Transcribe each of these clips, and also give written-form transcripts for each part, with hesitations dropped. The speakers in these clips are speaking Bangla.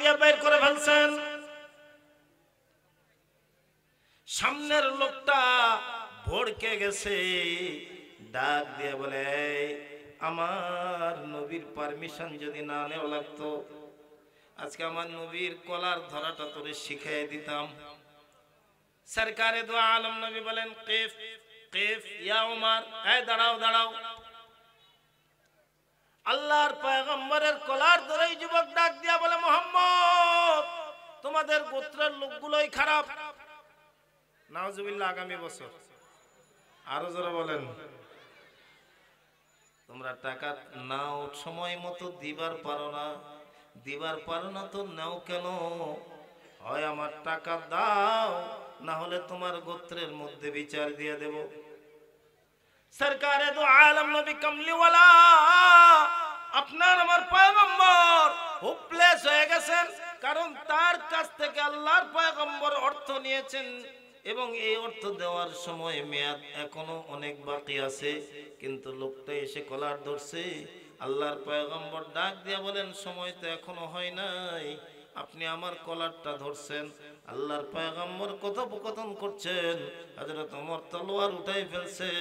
দিয়ে বের করে ফেলছেন। সামনের লোকটা ভড়কে গেছে, ডাক দিয়ে বলে, আমার নবীর পারমিশন যদি না নেওয়া লাগতো, আজকে আমার নবীর কলার ধরাটা তোরে শিখিয়ে দিতাম। সরকারে দো আলম নবী বলেন, কিফ কিফ ইয়া উমর, এই দাঁড়াও দাঁড়াও। আল্লাহর পয়গম্বরের কলার ধরে যুবক ডাক দিয়া বলে, মুহাম্মদ, তোমাদের গোত্রের লোকগুলোই খারাপ। নাউজুবিল্লাহ। আগামী বছর আরো জোরে বলেন। তোমরা টাকা নাও, সময় মতো দিবার পারো না। দিবার পারো না তো নাও কেন? হয় আমার টাকা দাও, না হলে তোমার গোত্রের মধ্যে বিচার দিয়ে দেব। সরকারে দো আলম নবী কামলিওয়ালা, আপনার আমার পয়গম্বর হোপলেস হয়ে গেছেন, কারণ তার কাছ থেকে আল্লাহর পয়গম্বর অর্থ নিয়েছেন এবং এই অর্থ দেওয়ার সময় মেয়াদ এখনো অনেক বাকি আছে। কিন্তু লোকটা এসে কলার ধরছে। আল্লাহর পয়গম্বর ডাক দিয়া বলেন, সময় তো এখনো হয় নাই, আপনি আমার কলারটা ধরছেন। আল্লাহর পয়গম্বর কথোপকথন করছেন, হযরত ওমর তলোয়ার উঠাই ফেলছে।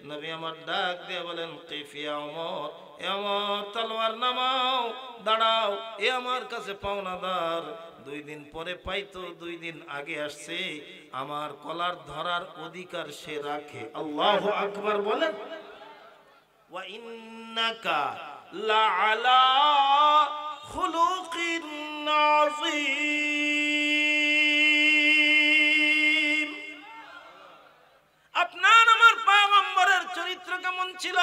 নবী আমার ডাক দিয়া বলেন, কিফিয়া ওমর, এ ওমর তলোয়ার নামাও, দাঁড়াও, এ আমার কাছে পাওনাদার। 2 দিন পরে পাইতো, 2 দিন আগে আসছে, আমার কলার ধরার অধিকার সে রাখে। আল্লাহু আকবার বলেন। ওয়া ইন্নাকা লাআলা খুলুকিন আযীম। আপনার আমার পয়গম্বরের চরিত্র কেমন ছিল?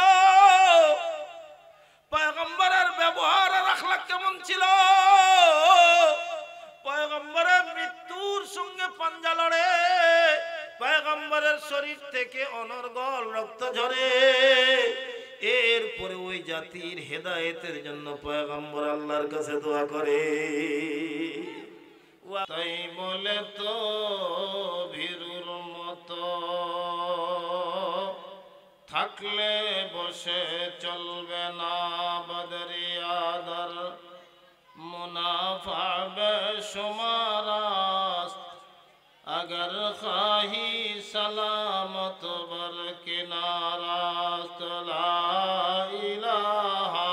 পয়গম্বরের ব্যবহার আর আখলাক কেমন ছিল? পয়গম্বরের মৃত্যুর সঙ্গে পাঞ্জা লড়ে, পয়গম্বরের শরীর থেকে অনর্গল রক্ত ঝরে। এরপরে ওই জাতির হেদায়েতের জন্য পয়গম্বর আল্লাহর কাছে দোয়া করে। তাই বলে তো ভীরুর মতো থাকলে বসে চলবে না, বদরিয়াদার মুনাফা বেশুমারাস্ত, अगर खाही सलामत बर किनारास्त, ला इलाहा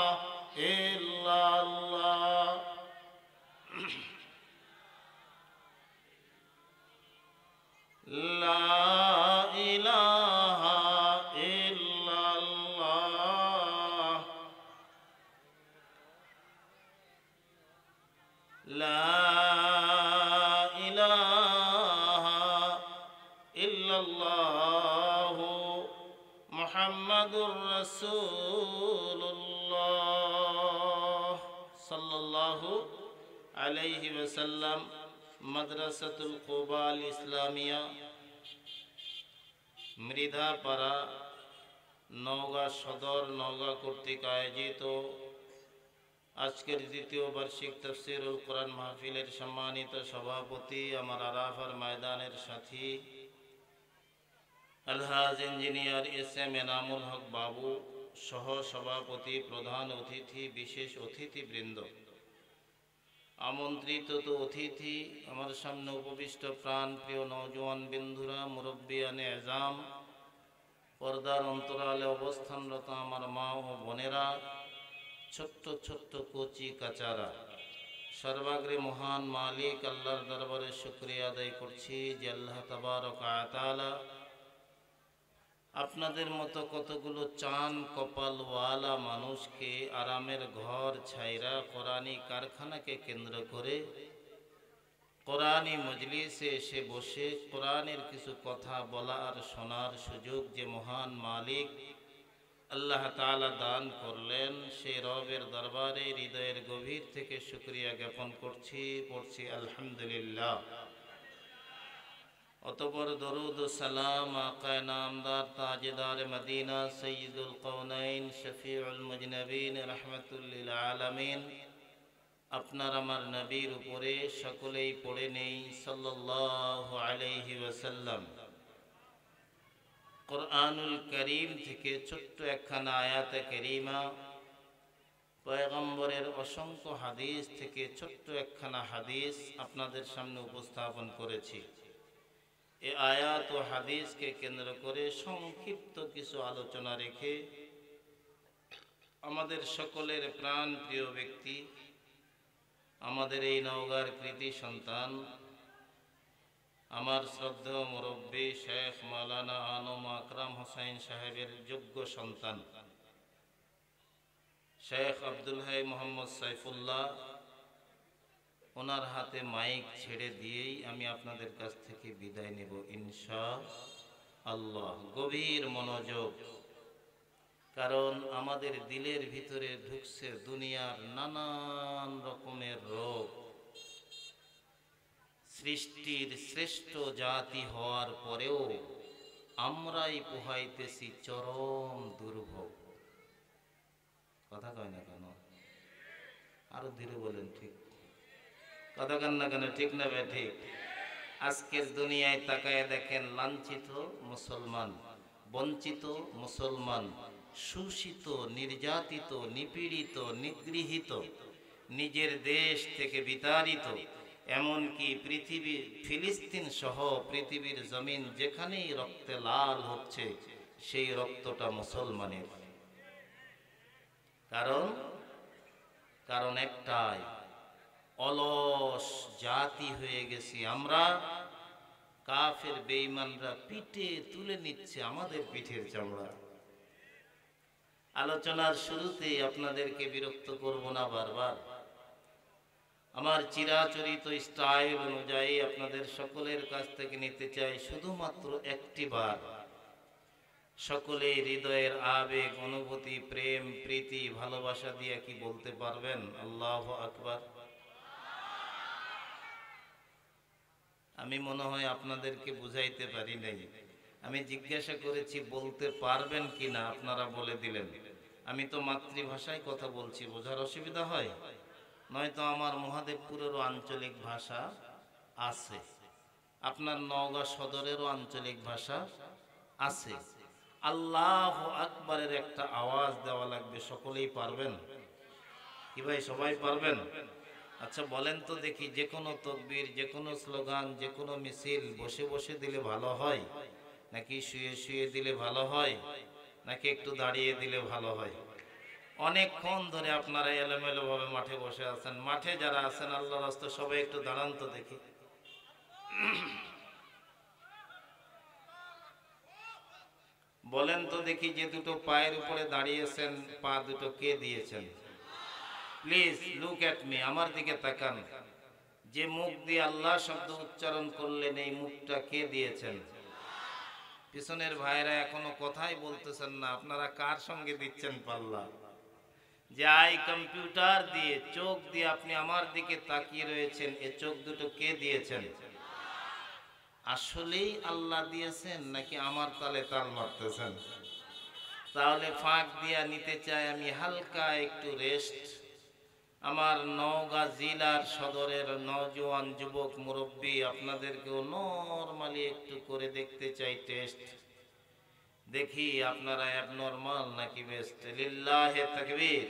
इल्लल्लाह। ला इलाहा इल्लल्लाह। ला মুহাম্মাদুর রাসূলুল্লাহ সাল্লাল্লাহু আলাইহি ওয়াসাল্লাম। মাদ্রাসাতুল কুবা আল ইসলামিয়া, মৃধাপাড়া, নওগাঁ সদর, নওগাঁ কর্তৃক আয়োজিত আজকের দ্বিতীয় বার্ষিক তাফসীরুল কোরআন মাহফিলের সম্মানিত সভাপতি, আমার আরাফার ময়দানের সাথী আলহাজ ইঞ্জিনিয়ার এস.এম. এনামুল হক বাবু সহ সভাপতি, প্রধান অতিথি, বিশেষ অতিথিবৃন্দ, আমন্ত্রিত তো অতিথি, আমার সামনে উপবিষ্ট প্রাণ প্রিয় নওজোয়ান বিন্দুরা, মুরব্বিয়ানে এজাম, পর্দার অন্তরালে অবস্থানরত আমার মা ও বোনেরা, ছোট্ট ছোট্ট কচি কাচারা, সর্বাগ্রে মহান মালিক আল্লাহর দরবারে শুকরিয়া আদায় করছি যে আল্লাহ তাবারক ওয়া তাআলা আপনাদের মতো কতগুলো চান কপালওয়ালা মানুষকে আরামের ঘর ছাইরা কোরআনী কারখানাকে কেন্দ্র করে কোরআনী মজলিসে এসে বসে কোরআনের কিছু কথা বলা আর শোনার সুযোগ যে মহান মালিক আল্লাহ তাআলা দান করলেন, সেই রবের দরবারে হৃদয়ের গভীর থেকে শুকরিয়া জ্ঞাপন করছি, পড়ছি আলহামদুলিল্লাহ। অতঃপর দরুদ ও সালাম আকায়ে নামদার তাজদার মদিনা সৈয়দুল কওনাইন শফিউল মুজনবিন রাহমাতুল লিল আলামিন আপনার আমার নবীর উপরে সকলেই পড়ে নেই সাল্লাল্লাহু আলাইহি ওয়াসাল্লাম। কুরআনুল কারীম থেকে ছোট্ট একখানা আয়াতে কারীমা পয়গম্বরের অসংখ্য হাদিস থেকে ছোট্ট একখানা হাদিস আপনাদের সামনে উপস্থাপন করেছি। এই আয়াত ও হাদিসকে কেন্দ্র করে সংক্ষিপ্ত কিছু আলোচনা রেখে আমাদের সকলের প্রাণ প্রিয় ব্যক্তি, আমাদের এই নওগাঁর কৃতি সন্তান, আমার শ্রদ্ধেয় মুরব্বী শেখ মাওলানা আনম আকরাম হোসেন সাহেবের যোগ্য সন্তান শেখ আব্দুল হাই মোহাম্মদ সাইফুল্লাহ, ওনার হাতে মাইক ছেড়ে দিয়েই আমি আপনাদের কাছ থেকে বিদায় নেব ইনশাআল্লাহ। গভীর মনোযোগ, কারণ আমাদের দিলের ভিতরে ঢুকছে দুনিয়ার নানান রকমের রোগ। সৃষ্টির শ্রেষ্ঠ জাতি হওয়ার পরেও আমরাই পোহাইতেছি চরম দুর্ভোগ। কথা কয় না কেন? আরো ধীরে বলেন। ঠিক কথা কেন না কেন? ঠিক না বে ঠিক? আজকের দুনিয়ায় তাকায় দেখেন, লাঞ্ছিত মুসলমান, বঞ্চিত মুসলমান, শোষিত, নির্যাতিত, নিপীড়িত, নিগৃহীত, নিজের দেশ থেকে বিতাড়িত, এমনকি পৃথিবী ফিলিস্তিন সহ পৃথিবীর জমিন যেখানেই রক্তে লাল হচ্ছে, সেই রক্তটা মুসলমানের। কারণ একটাই, অলস জাতি হয়ে গেছি আমরা। কাফের বেঈমানরা পিঠে তুলে নিচ্ছে আমাদের পিঠের চামড়া। আলোচনার শুরুতেই আপনাদেরকে বিরক্ত করব না বারবার। আমার চিরাচরিত স্টাইল অনুযায়ী আপনাদের সকলের কাছ থেকে নিতে চাই শুধুমাত্র একটি বার। সকলে হৃদয়ের আবেগ, অনুভূতি, প্রেম, প্রীতি, ভালোবাসা দিয়ে কি বলতে পারবেন আল্লাহু আকবার? আমি মনে হয় আপনাদেরকে বুঝাইতে পারি নাই। আমি জিজ্ঞাসা করেছি বলতে পারবেন কিনা, আপনারা বলে দিলেন। আমি তো মাতৃভাষায় কথা বলছি, বোঝার অসুবিধা হয়? নয়তো আমার মহাদেবপুরেরও আঞ্চলিক ভাষা আছে, আপনার নওগাঁ সদরেরও আঞ্চলিক ভাষা আছে। আল্লাহু আকবারের একটা আওয়াজ দেওয়া লাগবে। সকলেই পারবেন কি ভাই? সবাই পারবেন? আচ্ছা বলেন তো দেখি, যে কোনো তকবীর, যে কোনো স্লোগান, যে কোনো মিছিল বসে বসে দিলে ভালো হয়, নাকি শুয়ে শুয়ে দিলে ভালো হয়, নাকি একটু দাঁড়িয়ে দিলে ভালো হয়? অনেকক্ষণ ধরে আপনারা এলোমেলো ভাবে মাঠে বসে আছেন। মাঠে যারা আছেন আল্লাহর রাস্তা সবাই একটু দাঁড়ান তো দেখি। বলেন তো দেখি, যে দুটো পায়ের উপরে দাঁড়িয়েছেন, পা দুটো কে দিয়েছেন? প্লিজ লুক এট মি, আমার দিকে তাকান। যে মুখ দিয়ে আল্লাহ শব্দ উচ্চারণ করলেন, এই মুখটা কে দিয়েছেন? পিছনের ভাইরা এখনো কথাই বলতেছেন না, আপনারা কার সঙ্গে দিচ্ছেন পাল্লা? যে আই কম্পিউটার দিয়ে, চোখ দিয়ে আপনি আমার দিকে তাকিয়ে রয়েছেন, এ চোখ দুটো কে দিয়েছেন? আসলেই আল্লাহ দিয়েছেন নাকি আমার তালে তাল মারতেছেন? তাহলে ফাঁক দিয়া নিতে চাই আমি হালকা একটু রেস্ট। আমার নওগাঁ জেলার সদরের নওজোয়ান যুবক মুরব্বী, আপনাদেরকেও নরমালি একটু করে দেখতে চাই টেস্ট। দেখি আপনারা অ্যাবনরমাল নাকি বেস্ট। লিল্লাহে তাকবীর,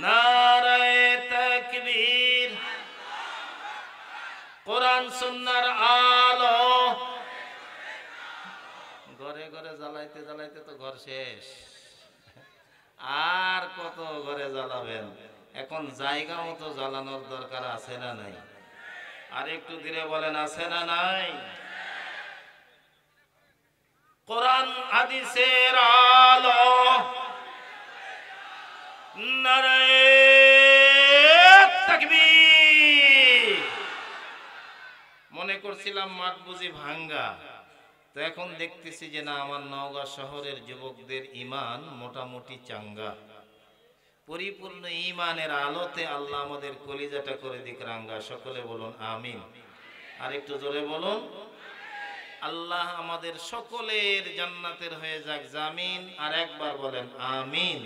নারায়ে তাকবীর। কোরআন সুন্নাহর আলো। ঘরে ঘরে জ্বালাইতে জ্বালাইতে তো ঘর শেষ, আর কত ঘরে জ্বালাবেন? এখন জায়গা মতো জ্বালানোর দরকার আছে না নাই? আর একটু ধীরে বলেন, আছে না নাই? কোরআন হাদিসের আলো, নারায়ে তাকবীর। মনে করছিলাম মাঠ বুঝি ভাঙ্গা, তো এখন দেখতেছি যে না, আমার নওগাঁ শহরের যুবকদের ঈমান মোটামুটি চাঙ্গা। পরিপূর্ণ ঈমানের আলোতে আল্লাহ আমাদের কলিজাটা করে দিক রাঙ্গা। সকলে বলুন আমিন। আর একটু জোরে বলুন, আল্লাহ আমাদের সকলের জান্নাতের হয়ে যাক জামিন। আর একবার বলেন আমিন।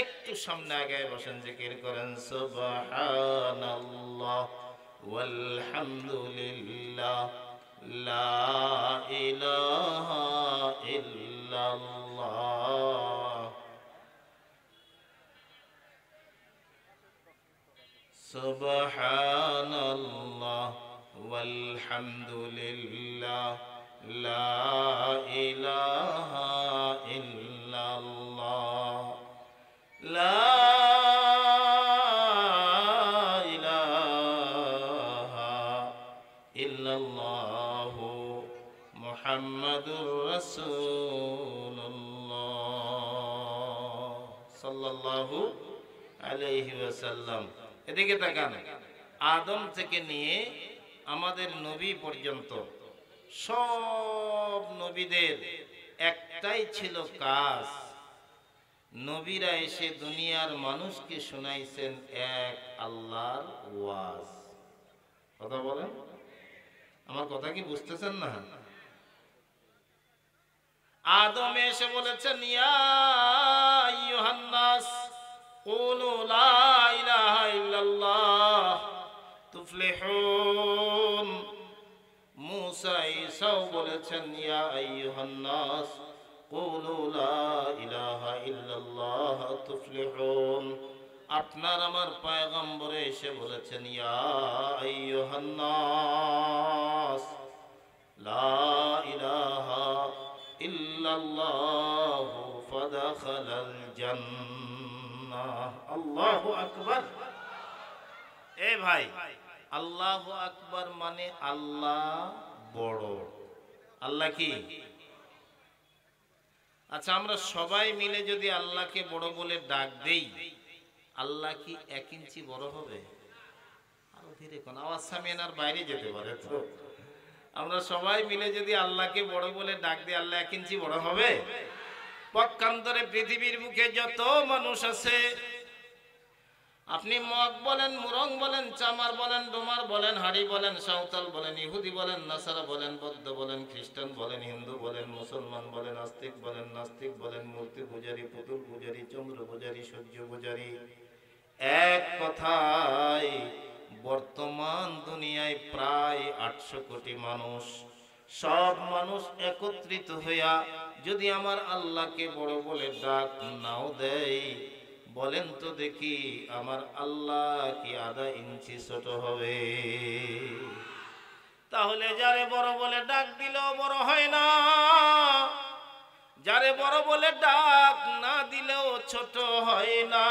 একটু সামনে আগায় বসেন, জিকির করেন সুবহানাল্লাহ ওয়ালহামদুলিল্লাহ লা ইলাহা ইল্লাল্লাহ। সুবহানাল্লাহ ওয়ালহামদুলিল্লাহ লা ইলাহা ইল্লাল্লাহ লা ইলাহা ইল্লাল্লাহু মুহাম্মাদুর রাসূলুল্লাহ সাল্লাল্লাহু আলাইহি ওয়াসাল্লাম। এদিকে তাকান, আদম থেকে নিয়ে আমাদের নবী পর্যন্ত সব নবীদের একটাই ছিল কাজ, নবীরা এসে দুনিয়ার মানুষকে শোনাইছেন এক আল্লাহর ওয়াজ। কথা বলেন, আমার কথা কি বুঝতেছেন না? আদম এসে বলেছেন ইয়া আইয়ুহান নাস কুলু লা ইলাহা ইল্লাল্লাহ তুফলিহুন। মূসা ঈসাও বলেছেন ইয়া আইয়ুহান নাস কুলু লা ইলাহা ইল্লাল্লাহ তুফলিহুন। আপনার আমার পয়গম্বর এসে বলেছেন ইয়া আইয়ুহান নাস লা ইলাহা ইল্লাল্লাহ ফাদখালাল জান্নাহ। আল্লাহু আকবার। এ ভাই, আল্লাহু আকবার মানে আল্লাহ বড়। আল্লাহ কি? আচ্ছা, আমরা সবাই মিলে যদি আল্লাহকে বড় বলে ডাক দেই, আল্লাহ কি 1 ইঞ্চি বড় হবে? আরো ধীরে কোন আওয়াজ সামিয়ানার বাইরে যেতে পারে তো। আমরা সবাই মিলে যদি আল্লাহকে বড় বলে ডাক দিই, আল্লাহ 1 ইঞ্চি বড় হবে? পক্ষান্তরে পৃথিবীর বুকে যত মানুষ আছে, আপনি মগ বলেন, মুরং বলেন, চামার বলেন, ডোমার বলেন, হাড়ি বলেন, সাঁওতাল বলেন, ইহুদি বলেন, নাসারা বলেন, বৌদ্ধ বলেন, খ্রিস্টান বলেন, হিন্দু বলেন, মুসলমান বলেন, আস্তিক বলেন, নাস্তিক বলেন, মূর্তি পূজারী, পুতুল পূজারী, চন্দ্র পূজারী, সূর্য পূজারী, এক কথায় বর্তমান দুনিয়ায় প্রায় 800 কোটি মানুষ। সব মানুষ একত্রিত হইয়া যদি আমার আল্লাহকে বড় বলে ডাক নাও দেয়, বলেন তো দেখি আমার আল্লাহ কি আধা ইঞ্চি ছোট হবে? তাহলে যারে বড় বলে ডাক দিলেও বড় হয় না, যারে বড় বলে ডাক না দিলেও ছোট হয় না।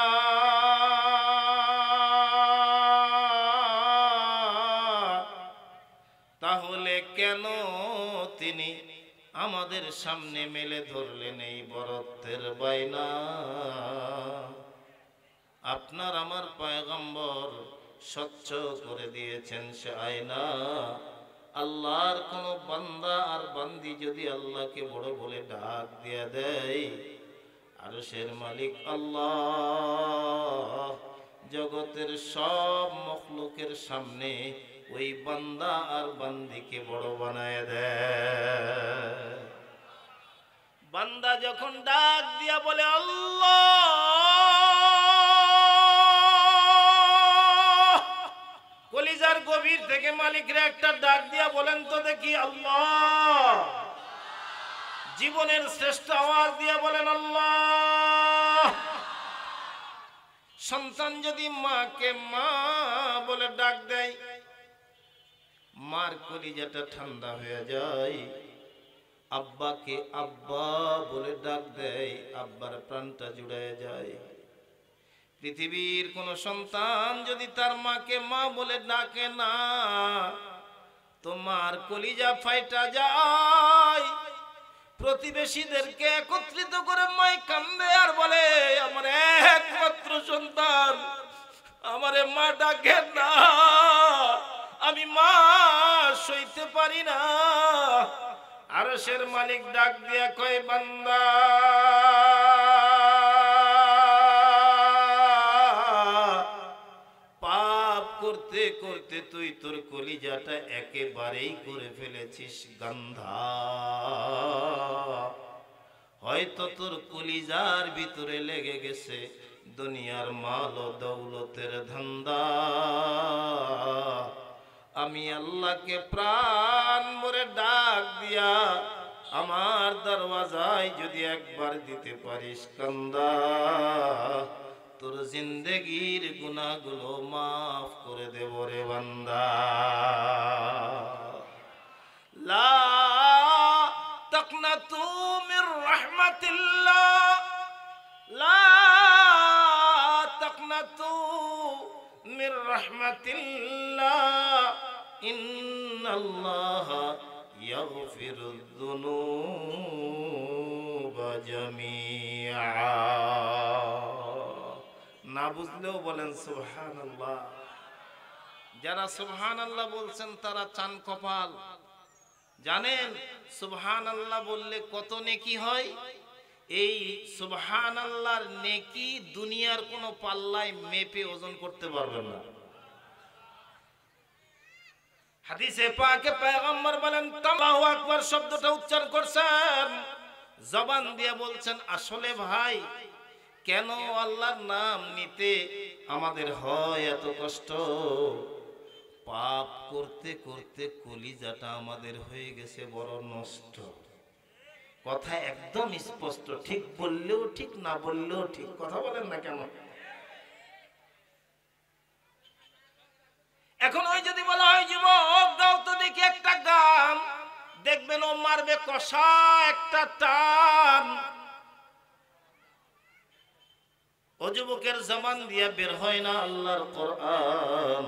তাহলে কেন তিনি আমাদের সামনে মেলে ধরলেন এই বরত্বের বাইনা? আপনার আমার পয়গম্বর স্বচ্ছ করে দিয়েছেন সে আয়না। আল্লাহর কোন বান্দা আর বান্দি যদি আল্লাহকে বড় বলে ডাক দিয়ে দেয়, আরশের মালিক আল্লাহ জগতের সব মখলুকের সামনে ওই বান্দা আর বান্দিকে বড় বানায় দেয়। বান্দা যখন ডাক দিয়া বলে আল্লাহ, কলিজার গভীর থেকে মালিকরে একটা ডাক দিয়া বলেন তো দেখি আল্লাহ। জীবনের শ্রেষ্ঠ আওয়াজ দিয়া বলেন আল্লাহ। সন্তান যদি মাকে মা বলে ডাক দেয়, মার কলিজাটা ঠান্ডা হয়ে যায়। আব্বাকে আব্বা বলে ডাক দেয়, আব্বার প্রাণটা জুড়ায় যায়। পৃথিবীর কোন সন্তান যদি তার মাকে মা বলে ডাকে না, তো মার কলিজা ফাইটা যায়। প্রতিবেশীদেরকে একত্রিত করে মাই কান্দে আর বলে আমার একমাত্র সন্তান, আমারে মা ডাকে না, আমি মা সইতে পারি না। আরশের মালিক ডাক দিয়া কয় বান্দা, পাপ করতে করতে তুই তোর কলিজাটা একেবারেই করে ফেলেছিস গান্ধা। হয়তো তোর কলিজার ভিতরে লেগে গেছে দুনিয়ার মাল ও দৌলতের ধান্দা। আমি আল্লাহকে প্রাণ ভরে ডাক দিয়া আমার দরওয়াজায় যদি একবার দিতে পারিস কান্দা, তোর জিন্দেগির গুনাহগুলো মাফ করে দেব রে বান্দা। লা তাকনাতু মির রাহমাতিল্লাহ, লা তাকনাতু মির রাহমাতিল্লাহ, ইন্নাল্লাহা ইয়াগফিরুয যুনুবা জামিআ। না বুঝলেও বলেন সুবহানাল্লাহ। যারা সুবহানাল্লাহ বলছেন তারা চান কপাল। জানেন সুবহানাল্লাহ বললে কত নেকি হয়? এই সুবহানাল্লাহর নেকি দুনিয়ার কোনো পাল্লায় মেপে ওজন করতে পারবেন না। হাদিসে পাকে পয়গম্বর বলেন, আল্লাহু আকবার শব্দটা উচ্চারণ করছেন, জবান দিয়ে বলছেন, আসলে ভাই কেন আল্লাহর নাম নিতে আমাদের হয় এত কষ্ট? পাপ করতে করতে কলিজাটা আমাদের হয়ে গেছে বড় নষ্ট। কথা একদম স্পষ্ট, ঠিক বললেও ঠিক, না বললেও ঠিক। কথা বলেন না কেন? এখন ওই যদি বলা হয় যুবক গাও তো দেখি একটা গান, দেখবেন ও মারবে কষা একটা টান। ও যুবকের জবান দিয়ে বের হয় না আল্লাহর কোরআন,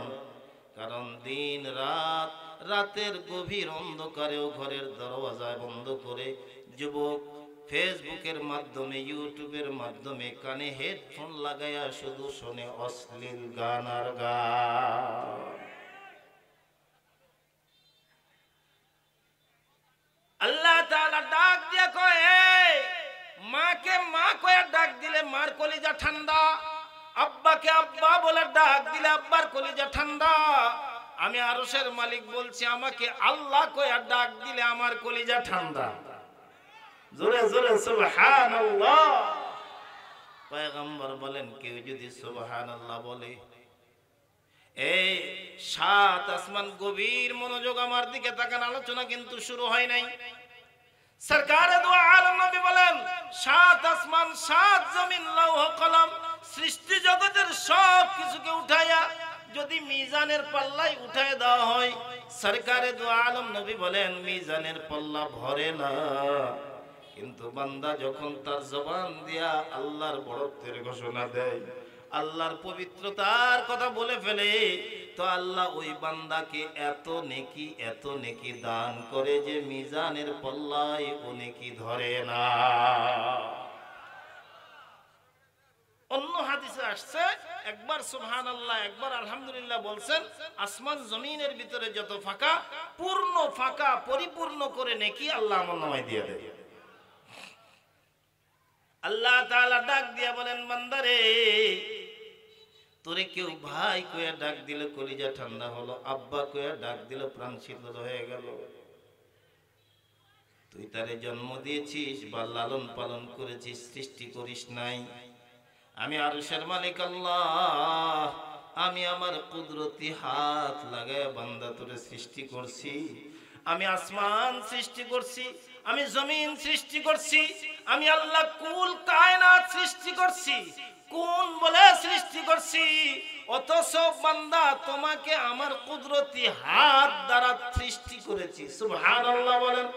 কারণ দিন রাত, রাতের গভীর অন্ধকারেও ঘরের দরওয়াজা বন্ধ করে যুবক ফেসবুকের মাধ্যমে, ইউটিউবের মাধ্যমে কানে হেডফোন লাগাইয়া শুধু শোনে অশ্লীল গান আর গান। আল্লাহ তাআলা ডাক দিয়া কয়, মাকে মা কয়ে ডাক দিলে মার কলিজা ঠান্ডা, আব্বাকে আব্বা বলে ডাক দিলে আব্বার কলিজা ঠান্ডা। আমি আরশের মালিক বলছি, আমাকে আল্লাহ কয়ে ডাক দিলে আমার কলিজা ঠান্ডা। জোরে জোরে সুবহানাল্লাহ। পয়গম্বর বলেন, কেউ যদি সুবহানাল্লাহ বলে, এই সাত আসমান গভীর মনোযোগ আমার দিকে তাকান, আলোচনা কিন্তু শুরু হয় নাই। সরকারে দু আলম নবী বলেন, সাত আসমান, সাত জমিন, লৌহ কলম, সৃষ্টি জগতের সব কিছুকে উঠাইয়া যদি মিজানের পাল্লায় উঠায় দেওয়া হয়, সরকারে দু আলম নবী বলেন মিজানের পাল্লা ভরে না। কিন্তু বান্দা যখন তার জবান দিয়া আল্লাহর বড়ত্বের ঘোষণা দেয়, আল্লাহর পবিত্রতার কথা বলে ফেলে, তো আল্লাহ ওই বান্দাকে এত নেকি দান করে যে মিজানের পাল্লায় ও নেকি ধরে না। অন্য হাদিসে আসছে, একবার সুবহানাল্লাহ, একবার আলহামদুলিল্লাহ বলছেন, আসমান জমিনের ভিতরে যত ফাঁকা, পূর্ণ ফাঁকা পরিপূর্ণ করে নেকি আল্লাহ আমলনামায় দিয়ে দেয়। আল্লাহ তাআলা ডাক দিয়া বলেন, বান্দারে তোরে কেউ ভাই কয়ে ডাক দিলে কলিজা ঠান্ডা হলো, আব্বা কয়ে ডাক দিলে প্রাণ শীতল হয়ে গেল। তুই তারে জন্ম দিয়েছিস বা লালন পালন করেছিস, সৃষ্টি করিস নাই। আমি আরশের মালিক আল্লাহ, আমি আমার কুদরতি হাত লাগায় বান্দা তোরে সৃষ্টি করছি। আমি আসমান সৃষ্টি করছি, আমি জমিন সৃষ্টি করছি, আমি আল্লাহ কুল কায়নাত সৃষ্টি করছি। কোন বলে সৃষ্টি করছি, অথচ বান্দা তোমাকে আমার কুদরতি হাত দ্বারা সৃষ্টি করেছি। সুবহানাল্লাহ বলেন।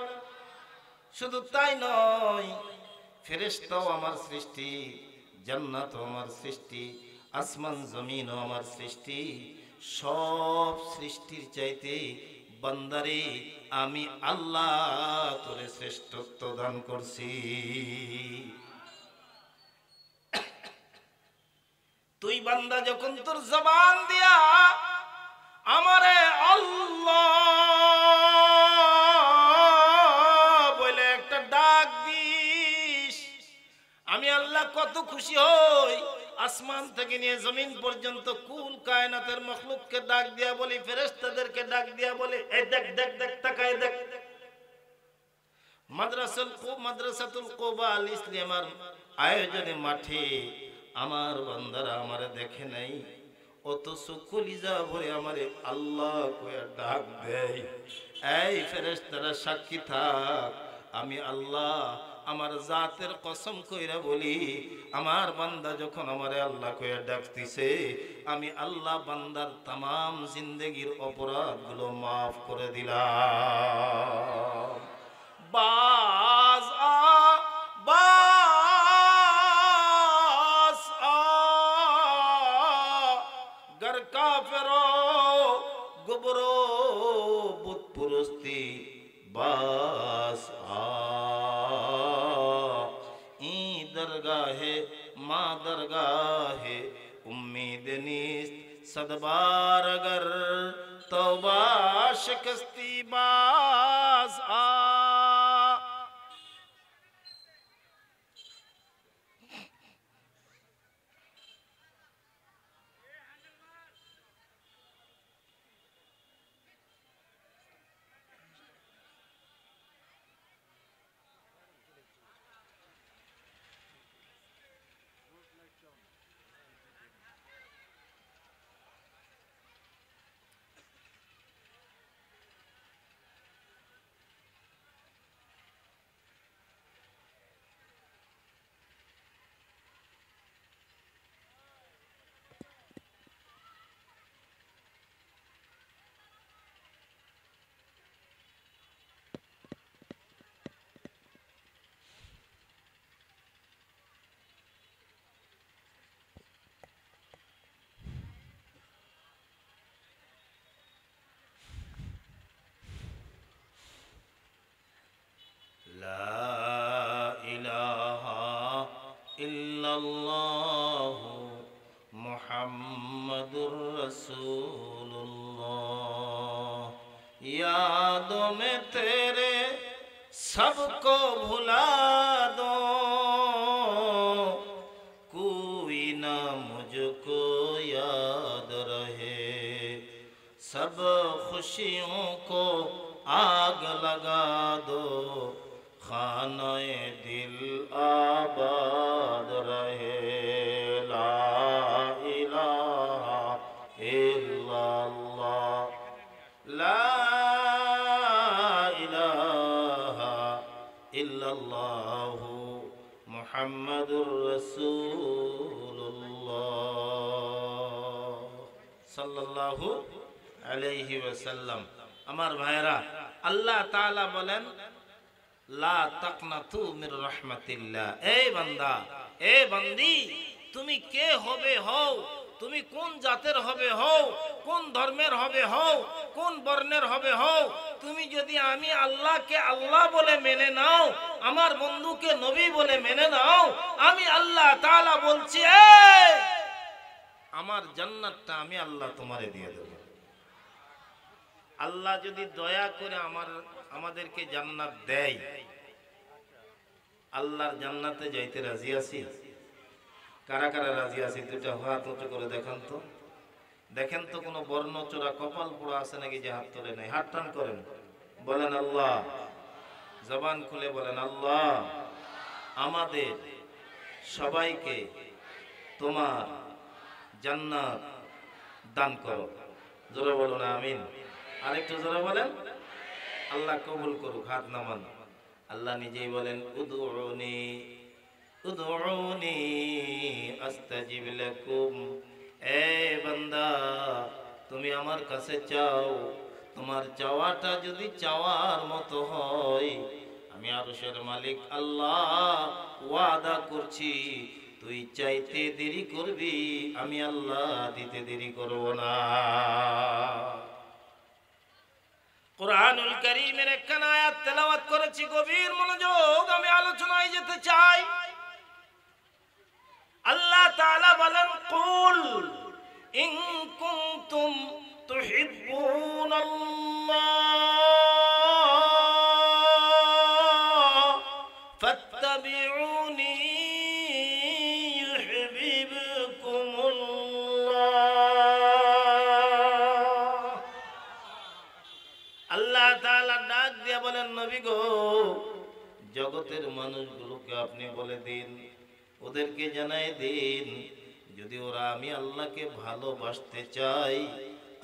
শুধু তাই নয়, ফেরেশতাও আমার সৃষ্টি, জান্নাতও আমার সৃষ্টি, আসমান জমিনও আমার সৃষ্টি। সব সৃষ্টির চাইতে বান্দারে আমি আল্লাহ তোরে শ্রেষ্ঠত্ব দান করছি। তুই বান্দা যখন তোর জবান দিয়া আমারে আল্লাহ বলে একটা ডাক দিস, আমি আল্লাহ কত খুশি হই। আসমান থেকে নিয়ে জমিন পর্যন্ত কুল কায়নাতের মখলুককে ডাক দিয়া বলি, ফেরেশতাদেরকে ডাক দিয়া বলি, এই দেখ দেখ দেখ, তাকায় দেখ। মাদ্রাসাতুল কুবা আল ইসলামের আয়োজনে মাঠে আমার বান্দারা আমারে দেখে নাই, অথচ কলিজা ভরে আমারে আল্লাহ কইয়া ডাক দেয়। এই ফেরেশতারা সাক্ষী থাক, আমি আল্লাহ আমার জাতের কসম কইরা বলি, আমার বান্দা যখন আমারে আল্লাহ কইয়া ডাকতিছে, আমি আল্লাহ বান্দার তামাম জিন্দেগির অপরাধগুলো মাফ করে দিলাম। বাস আ বাস আ घर का फेरो गुबरो बुत पुरस्ती बास आ ई दरगाहे माँ दरगाहे उम्मीद नीस्त सदबार अगर तौबा शिकस्ती बास आ। لا إله إلا الله محمد رسول الله। यादों में तेरे सबको भुला दो, कोई ना मुझको याद रहे, सब खुशियों को आग लगा दो, खानाए दिल आबाद रहे। ला इलाहा इल्लल्लाह, ला इलाहा इल्लल्लाह मुहम्मदुर रसूलुल्लाह सल्लल्लाहु अलैहि वसल्लम। আমার ভাইরা, আল্লাহ তাআলা বলেন লা তাকনাতু মির রাহমাতিল্লাহ। এই বান্দা, এই বান্দি, তুমি কে হবে হও, তুমি কোন জাতের হবে হও, কোন ধর্মের হবে হও, কোন বর্ণের হবে হও, তুমি যদি আমি আল্লাহকে আল্লাহ বলে মেনে নাও, আমার বন্ধুকে নবী বলে মেনে নাও, আমি আল্লাহ তাআলা বলছি আমার জান্নাতটা আমি আল্লাহ তোমারে দিয়ে দেব। আল্লাহ যদি দয়া করে আমাদেরকে জান্নাত দেয়, আল্লাহর জান্নাতে যাইতে রাজি আছি? কারা কারা রাজি আছি? দুটা হাত উঁচু করে দেখান তো, দেখেন তো কোনো বর্ণচোরা কপাল পোড়া আছে নাকি যে হাত তোলে নাই? হাত টান করেন, বলেন আল্লাহ, জবান খুলে বলেন আল্লাহ আমাদের সবাইকে তোমার জান্নাত দান করো। জোরে বলুন আমিন। আরেকটু জোরে বলেন, আল্লাহ কবুল করুক। হাত নামান। আল্লাহ নিজেই বলেন উদউনি উদউনি আস্তাজিব লাকুম। এ বান্দা, তুমি আমার কাছে চাও, তোমার চাওয়াটা যদি চাওয়ার মতো হয়, আমি আরশের মালিক আল্লাহ ওয়াদা করছি, তুই চাইতে দেরি করবি, আমি আল্লাহ দিতে দেরি করব না। কুরআনুল কারীমের একখানা আয়াত তেলাওয়াত করেছি, গভীর মনোযোগ, আমি আলোচনায় যেতে চাই। আল্লাহ তাআলা বলেন কুল ইন কুনতুম তুহিব্বুনাল্লাহ ফাত্তাবিউনি ইউহিব্বুকুমুল্লাহ। আল্লাহ তাআলা ডাক দিয়ে বলেন নবী গো, জগতের মানুষগুলোকে আপনি বলে দিন, ওদেরকে জানাই দিন, যদি ওরা আমি আল্লাহকে ভালোবাসতে চাই,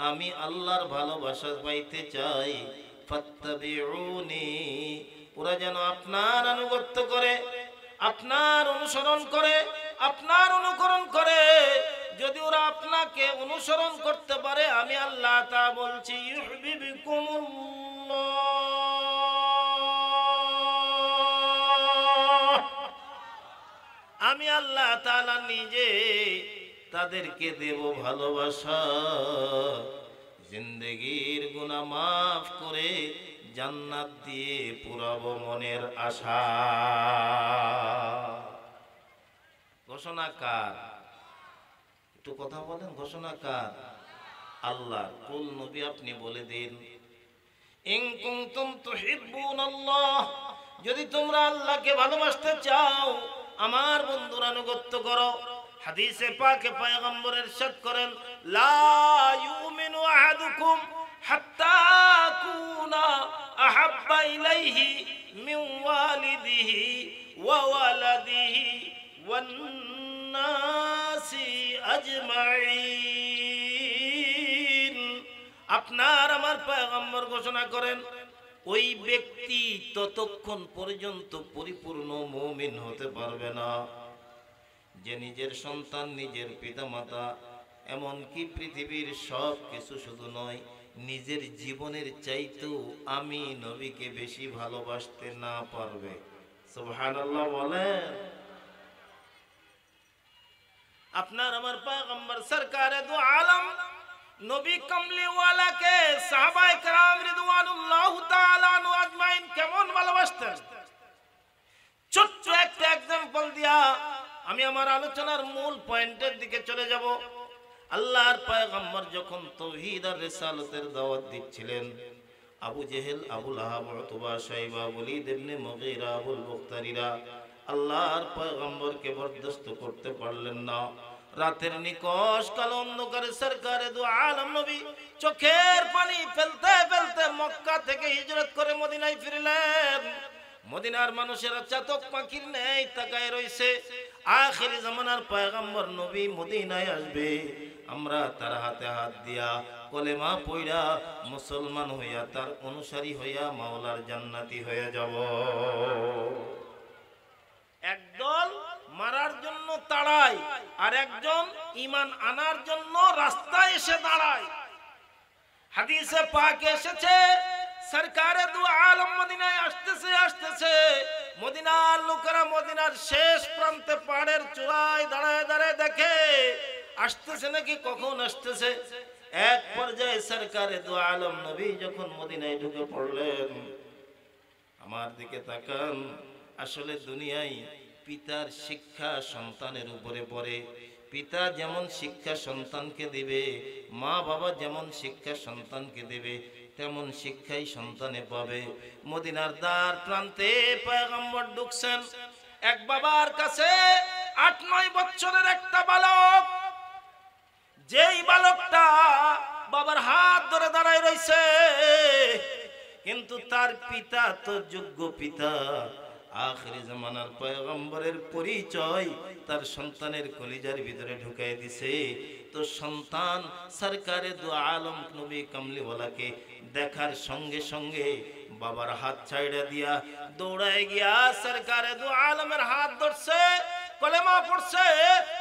আমি আল্লাহর ভালোবাসা পাইতে চাই, ফাত্তাবিউনি, ওরা যেন আপনার আনুগত্য করে, আপনার অনুসরণ করে, আপনার অনুকরণ করে। যদি ওরা আপনাকে অনুসরণ করতে পারে, আমি আল্লাহ তা বলছি, আমি আল্লাহ তাআলা নিজে তাদেরকে দেব ভালোবাসা, জিন্দেগির গুনাহ মাফ করে জান্নাত দিয়ে পুরাবো মনের আশা। ঘোষণা কার? একটু কথা বলেন, ঘোষণা কার? আল্লাহ। কুল নবী আপনি বলে দিন, ইন কুনতুম তুহিব্বুনাল্লাহ, যদি তোমরা আল্লাহকে ভালোবাসতে চাও, আমার বন্ধুর আনুগত্য করো। হাদিসে পাকে পয়গম্বর ইরশাদ করেন, লা ইউমিনু আহাদুকুম হাত্তা কুনা আহাব্বা ইলাইহি মিন ওয়ালিদিহি ওয়া ওয়ালাদিহি ওয়ান নাসি আজমাইন। আপনার আমার পয়গম্বর ঘোষণা করেন, ওই ব্যক্তি ততক্ষণ পর্যন্ত পরিপূর্ণ মুমিন হতে পারবে না যে নিজের সন্তান, নিজের পিতামাতা, এমনকি পৃথিবীর সব কিছু শুধু নয়, নিজের জীবনের চাইতেও আমি নবীকে বেশি ভালোবাসতে না পারবে। সুবহানাল্লাহ বলেন। আপনার আমার পয়গম্বর সরকারে দু আলম নবী কামলিওয়ালাকে সাহাবায়ে কেরাম রিদওয়ানুল্লাহ তাআলা আনহু আজমাইন কেমন ভালোবাসতেন, ছোট্ট একটা एग्जांपल দিয়া আমি আমার আলোচনার মূল পয়েন্টের দিকে চলে যাব। আল্লাহর পয়গম্বর যখন তাওহীদ আর রিসালাতের দাওয়াত দিচ্ছিলেন, আবু জেহেল, আবু লাহাব, উতবা, শাইবা, ওয়ালিদ ইবনে মুগীরা, আবুল বুখতারিরা আল্লাহর পয়গম্বরকে বরদাস্ত করতে পারলেন না। রাতের নিকশ কালো অন্ধকারে সরকারে দু আলম নবী চোখের পানি ফেলতে ফেলতে মক্কা থেকে হিজরত করে মদিনায় ফিরলেন। মদিনার মানুষেরা চাতক পাখির ন্যায় তাকায় রইছে, আখিরি জামানার পয়গম্বর নবী মদিনায় আসবে, আমরা তার হাতে হাত দিয়া কলেমা পড়া মুসলমান হইয়া তার অনুসারী হইয়া মাওলার জান্নাতি হয়ে যাব। একদল মারার জন্য তাড়ায়, আর একজন ঈমান আনার জন্য রাস্তায় এসে দাঁড়ায়। হাদিসে পাকে এসেছে, সরকারে দু আলম মদিনায় আসতেছে আসতেছে, মদিনার লোকেরা মদিনার শেষ প্রান্তে পাহাড়ের চূড়ায় দাঁড়ায় দাঁড়ায় দেখে আসতেছে নাকি, কখন আসতেছে। এক পর্যায়ে সরকারে দু আলম নবী যখন মদিনায় ঢুকে পড়লেন, আমার দিকে তাকান, আসলে দুনিয়ায় পিতার শিক্ষা সন্তানের উপরে পড়ে। পিতা যেমন শিক্ষা সন্তানকে দিবে, মা বাবা যেমন শিক্ষা সন্তানকে দেবে, তেমন শিক্ষাই সন্তানে পাবে। মদিনার দ্বার প্রান্তে পয়গম্বর ঢুকছেন। এক বাবার কাছে ৮-৯ বছরের একটা বালক, যেই বালকটা বাবার হাত ধরে দাঁড়ায় রইছে, কিন্তু তার পিতা তো যোগ্য পিতা। আখিরি জামানার পয়গম্বরের পরিচয় তার সন্তানের কলিজার ভিতরে ঢুকাই দিছে। তো সন্তান সরকারে দু আলম নবী কামলিওয়ালাকে দেখার সঙ্গে সঙ্গে বাবার হাত ছাইড়া দিয়া দৌড়ায় গিয়া সরকারে দু আলমের হাত ধরছে, কলেমা পড়ছে,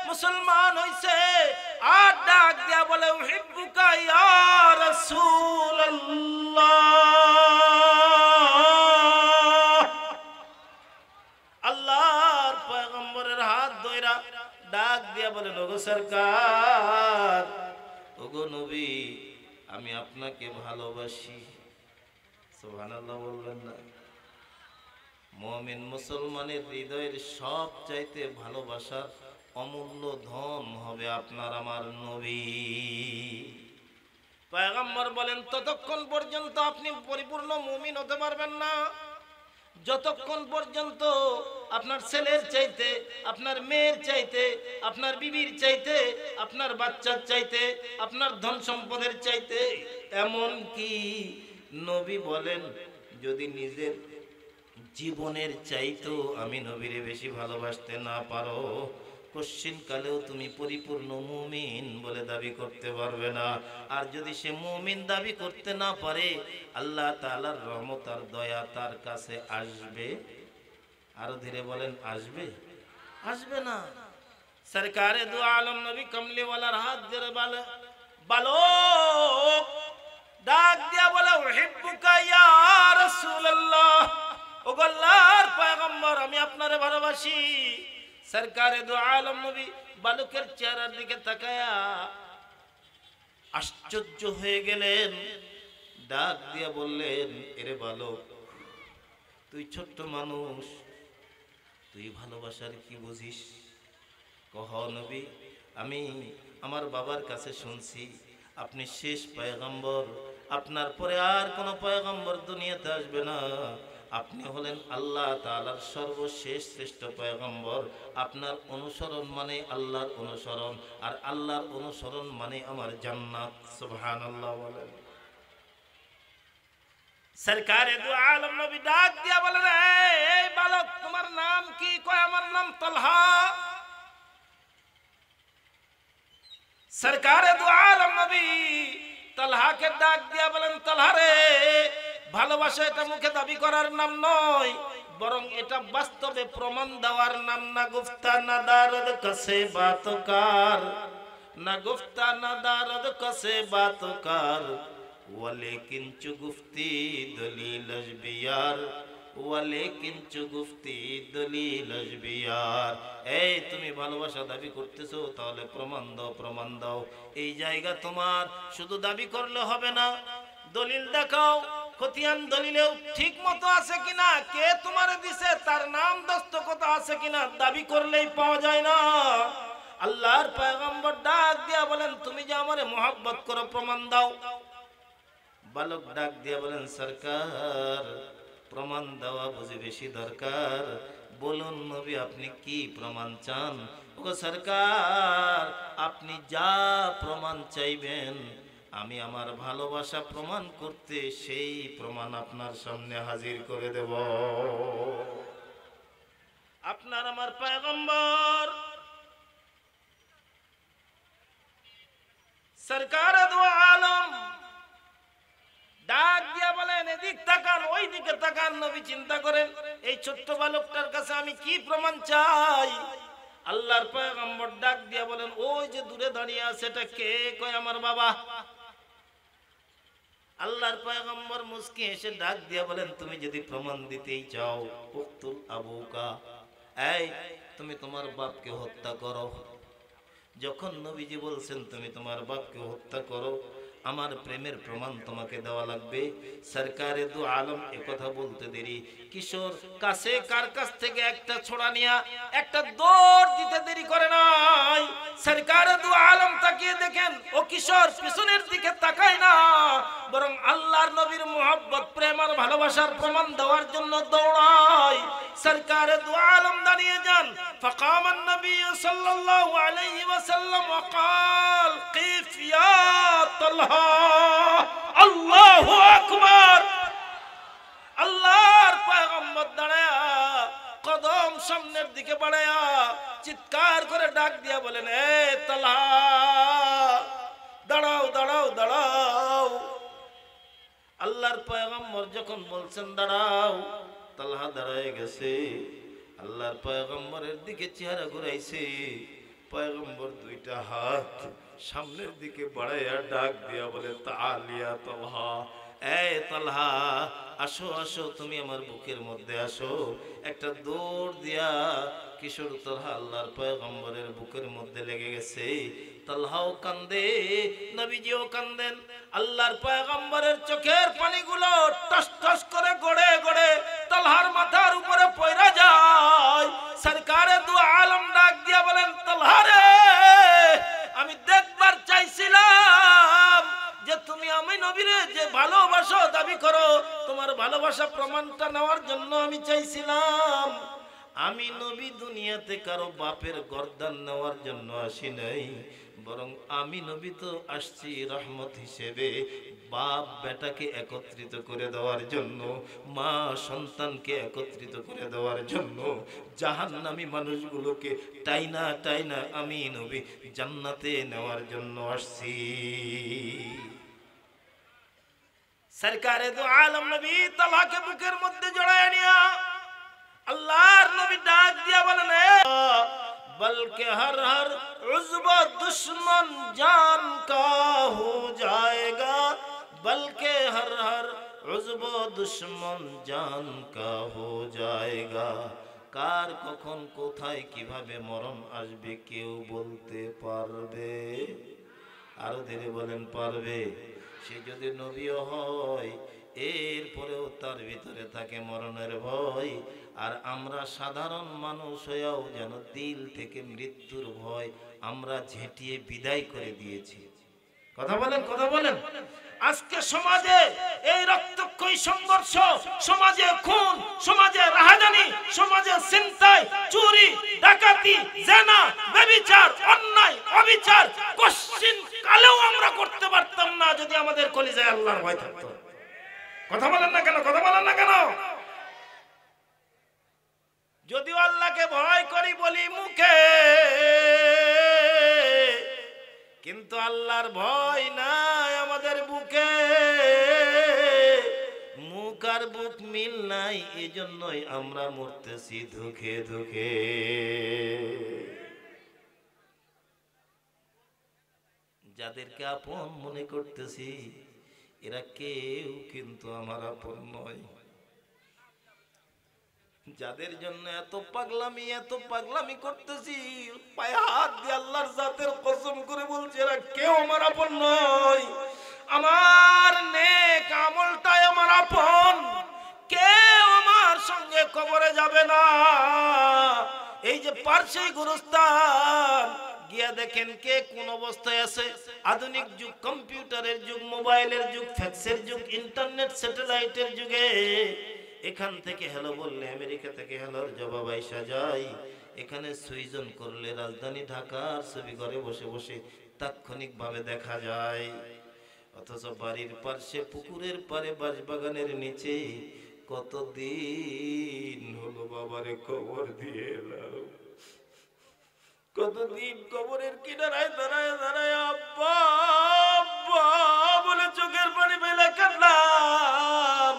মুসলমান হইছে, আর ডাক দিয়া বলে, উহিব্বুকা ইয়া রাসূলুল্লাহ। আল্লাহর পয়গম্বরের হাত ধইরা ডাক দিয়া বলে, ওগো সরকার, ওগো নবী, আমি আপনাকে ভালোবাসি। সুবহানাল্লাহ বলবেন না? মুমিন মুসলমানের হৃদয়ের সব চাইতে ভালোবাসার অমূল্য ধন হবে আপনার আমার নবী। পয়গম্বর বলেন, ততক্ষণ পর্যন্ত আপনি পরিপূর্ণ মুমিন হতে পারবেন না যতক্ষণ পর্যন্ত আপনার ছেলের চাইতে, আপনার মেয়ের চাইতে, আপনার বিবির চাইতে, আপনার বাচ্চার চাইতে, আপনার ধন সম্পদের চাইতে, এমন কি নবী বলেন যদি নিজের জীবনের চাইতেও আমি নবীরে বেশি ভালোবাসতে না পারো, কোশ্চিন কালেও তুমি পরিপূর্ণ মুমিন বলে দাবি করতে পারবে না। আর যদি সে মুমিন দাবি করতে না পারে, আল্লাহ তাআলার রহমত আর দয়া তার কাছে আসবে? আরো ধীরে বলেন, আসবে? আসবে না। সরকারে দু আলম নবী কমলিওয়ালার হাত ধরে বালক ডাক দিয়া বলে, উহিব্বুকা ইয়া রাসূলুল্লাহ, ও আল্লাহর পয়গম্বর আমি আপনারে ভালোবাসি। সরকারে দু আলম নবী বালকের চেহারার দিকে তাকায়া আশ্চর্য হয়ে গেলেন। ডাক দিয়া বললেন, এরে বালক, তুই ছোট্ট মানুষ, তুই ভালোবাসার কি বুঝিস? কহ নবী, আমি আমার বাবার কাছে শুনছি আপনি শেষ পয়গম্বর, আপনার পরে আর কোনো পয়গম্বর দুনিয়াতে আসবে না, আপনি হলেন আল্লাহ তাআলার সর্বশেষ শ্রেষ্ঠ পয়গম্বর। আপনার অনুসরণ মানে আল্লাহর অনুসরণ, আর আল্লাহর অনুসরণ মানে আমার জান্নাত। সুবহানাল্লাহ বলেন। সরকারে দু আলম নবী ডাক দিয়া বলেন, এই বালক তোমার নাম কি? কয় আমার নাম তালহা। সরকারে দু আলম নবী তালহাকে ডাক দিয়া বলেন, তালহা রে, ভালোবাসা এটা মুখে দাবি করার নাম নয়, বরং এটা বাস্তবে প্রমাণ দেওয়ার নাম। না গুফতা না দারদ কসে বাতকার, না গুফতা না দারদ কসে বাতকার, ওয়ালেকিন চুগুফতি দলিল বিয়ার, ওয়ালেকিন চুগুফতি দলিল বিয়ার। এই তুমি ভালোবাসা দাবি করতেছো, তাহলে প্রমাণ দাও, প্রমাণ দাও। এই জায়গা তোমার শুধু দাবি করলে হবে না, দলিল দেখাও। খতিয়ান দলিলেও ঠিক মতো আছে কিনা, কে তোমারে দিছে তার নাম দস্তখত আছে কিনা, দাবি করলেই পাওয়া যায় না। আল্লাহর পয়গম্বর ডাক দিয়া বলেন, তুমি যে আমারে মোহাব্বত করো, প্রমাণ দাও। বালক ডাক দিয়া বলেন, সরকার প্রমাণ দেওয়া বুঝি বেশি দরকার, বলুন নবী আপনি কি প্রমাণ চান? ও সরকার, আপনি যা প্রমাণ চাইবেন আমি আমার ভালোবাসা প্রমাণ করতে সেই প্রমাণ আপনার সামনে হাজির করে দেব। আপনার আমার পয়গম্বর সরকার দু আলম ডাক দিয়া বলেন, এদিক তাকান, ওই দিকে তাকান। নবী চিন্তা করেন, এই ছোট্ট বালকটার কাছে আমি কি প্রমাণ চাই? আল্লাহর পয়গম্বর ডাক দিয়া বলেন, ওই যে দূরে দাঁড়িয়ে আছে এটা কে? কয় আমার বাবা। আল্লাহর পয়গম্বর মুস্কি হেসে ডাক দিয়া বলেন, তুমি যদি প্রমাণ দিতেই চাও, উক্তুল আবুকা, এই তুমি তোমার বাপকে হত্যা করো। যখন নবীজি বলছেন তুমি তোমার বাপকে হত্যা করো, আমার প্রেমের প্রমাণ তোমাকে দেওয়া লাগবে। সরকারে দু আলম একথা বলতে দেরি, কিশোর কাছে কার কাছ থেকে একটা ছোড়া নিয়া একটা দৌড় দিতে দেরি করে নাই। সরকারে দু আলম তাকিয়ে দেখেন, ও কিশোর পিছনের দিকে তাকায় না, বরং আল্লাহর নবীর মুহাব্বত, প্রেম আর ভালোবাসার প্রমাণ দেওয়ার জন্য দৌড়ায়। সরকারে দু আলম দাঁড়িয়ে যান। فقام النبي صلى الله عليه وسلم وقال قف يا طلحة الله أكبر। আল্লাহর পয়গম্বর দাঁড়ায়া কদম সামনের দিকে বাড়ায়া চিৎকার করে ডাক দিয়া বলেন, এ তালহা দাঁড়াও, দাঁড়াও, দাঁড়াও। আল্লাহর পয়গম্বর যখন বলছেন দাঁড়াও, তালহা দাঁড়ায় গেছে। আল্লাহর পয়গম্বরের দিকে চেহারা ঘুরাইছে। পয়গম্বর দুইটা হাত সামনের দিকে বাড়াইয়া ডাক দিয়া বলে, তালিয়া তালহা, এই তালহা আসো, আসো, তুমি আমার বুকের মধ্যে আসো। একটা দৌড় দিয়া কিশোর তালহা আল্লাহর পয়গম্বরের বুকের মধ্যে লেগে গেছে। তালহাও কান্দে, নবীজিও কান্দেন। আল্লাহর পয়গম্বরের চোখের পানিগুলো টস টস করে গড়ে গড়ে তালহার মাথার উপরে পয়রা যায়। সরকারে দু আলম ডাক দিয়া বলেন, তালহা রে, আমি দেখবার চাইছিলাম যে তুমি আমি নবীরে যে ভালোবাসো দাবি করো, তোমার ভালোবাসা প্রমাণটা নেওয়ার জন্য আমি চাইছিলাম। আমি নবী দুনিয়াতে কারো বাপের গর্দান নেওয়ার জন্য আসি নাই, বরং আমি নবী তো আসছি রহমত হিসেবে, বাপ বেটাকে একত্রিত করে দেওয়ার জন্য, মা সন্তানকে একত্রিত করে দেওয়ার জন্য, জাহান্নামী মানুষগুলোকে টাইনা টাইনা আমি নবী জান্নাতে নেওয়ার জন্য আসছি। সরকারে দো আলম নবী তালাকে বুকের মধ্যে জড়ায় নিয়া আল্লাহর নবী ডাক দিয়া বলেন, बल्कि हर हर उज़्व दुश्मन जान का हो जाएगा, बल्कि हर हर उज़्व दुश्मन जान का हो जाएगा। কার কখন কোথায় কিভাবে মরণ আসবে কেউ বলতে পারবে? আরো ধীরে বলেন, পারবে? সে যদি নবীও হয় এরপরেও তার ভিতরে থাকে মরণের ভয়। আর আমরা সাধারণ মানুষ হয়েও যেন দিল থেকে মৃত্যুর ভয় আমরা ঝেঁটিয়ে বিদায় করে দিয়েছি। কথা বলেন, কথা বলেন। আজকে সমাজে এই রক্তক্ষয়ী সংঘর্ষ, সমাজে খুন, সমাজে রাহাজানি, সমাজে ছিনতাই, চুরি, ডাকাতি, জেনা, ব্যভিচার, অন্যায়, অবিচার কোশ্চিন কালেও আমরা করতে পারতাম না যদি আমাদের কলিজায় আল্লাহর ভয় থাকতো। কথা বলেন না কেন? কথা বলেন না কেন? যদিও আল্লাহকে ভয় করি বলি মুখে, কিন্তু আল্লাহর ভয় নাই আমাদের বুকে। মুখ আর বুক মিল নাই, এজন্যই আমরা মরতেছি দুঃখে দুঃখে। যাদেরকে আপন মনে করতেছি এরা কেউ কিন্তু আমার আপন নয়। যাদের জন্য এত পাগলামি করতেছি, পায়ে হাত দিয়ে আল্লাহর জাতের কসম করে বলছি এরা কেউ আমার আপন নয়। আমার নেক আমলটাই আমার আপন, কেউ আমার সঙ্গে কবরে যাবে না। এই যে পার্শ্বিক গুরুস্থান গিয়া দেখেন কে কোন অবস্থায় আছে। আধুনিক যুগ, কম্পিউটারের যুগ, মোবাইলের যুগ, ফ্যাক্সের যুগ, ইন্টারনেট স্যাটেলাইটের যুগে এখান থেকে হ্যালো বললে আমেরিকা থেকে হ্যালোর জবাব আইসা যায়। এখানে সুইজন করলে রাজধানী ঢাকার ছবি ঘরে বসে বসে তাৎক্ষণিকভাবে দেখা যায়। অথচ বাড়ির পাশে, পুকুরের পারে, বাঁশবাগানের নিচে কতদিন হলো বাবারে কবর দিয়ে এলাম, কতদিন কবরের কিনারায় দাঁড়ায় দাঁড়ায় আব্বা আব্বা বলে চোখের পানি ফেলে কাঁদলাম।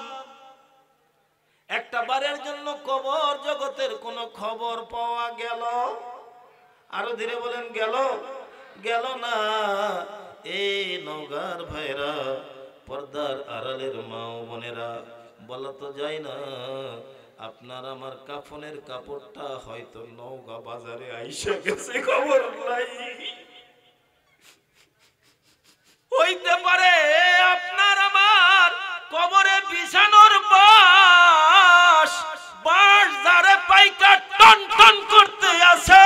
একটা বারের জন্য কবর জগতের কোন খবর পাওয়া গেল? আরো ধীরে বলেন, গেল? গেল না। এই নওগাঁর ভাইরা, পর্দার আড়ালের মা ও বোনেরা, বলা তো যায় না আপনার আমার কাফনের কাপড়টা হয়তো নওগাঁ বাজারে আইসা গেছে, খবর নাই। হইতে পারে আপনার আমার কবরে বিছানোর বাঁশ যারে পাইকা টন টন করতে আছে।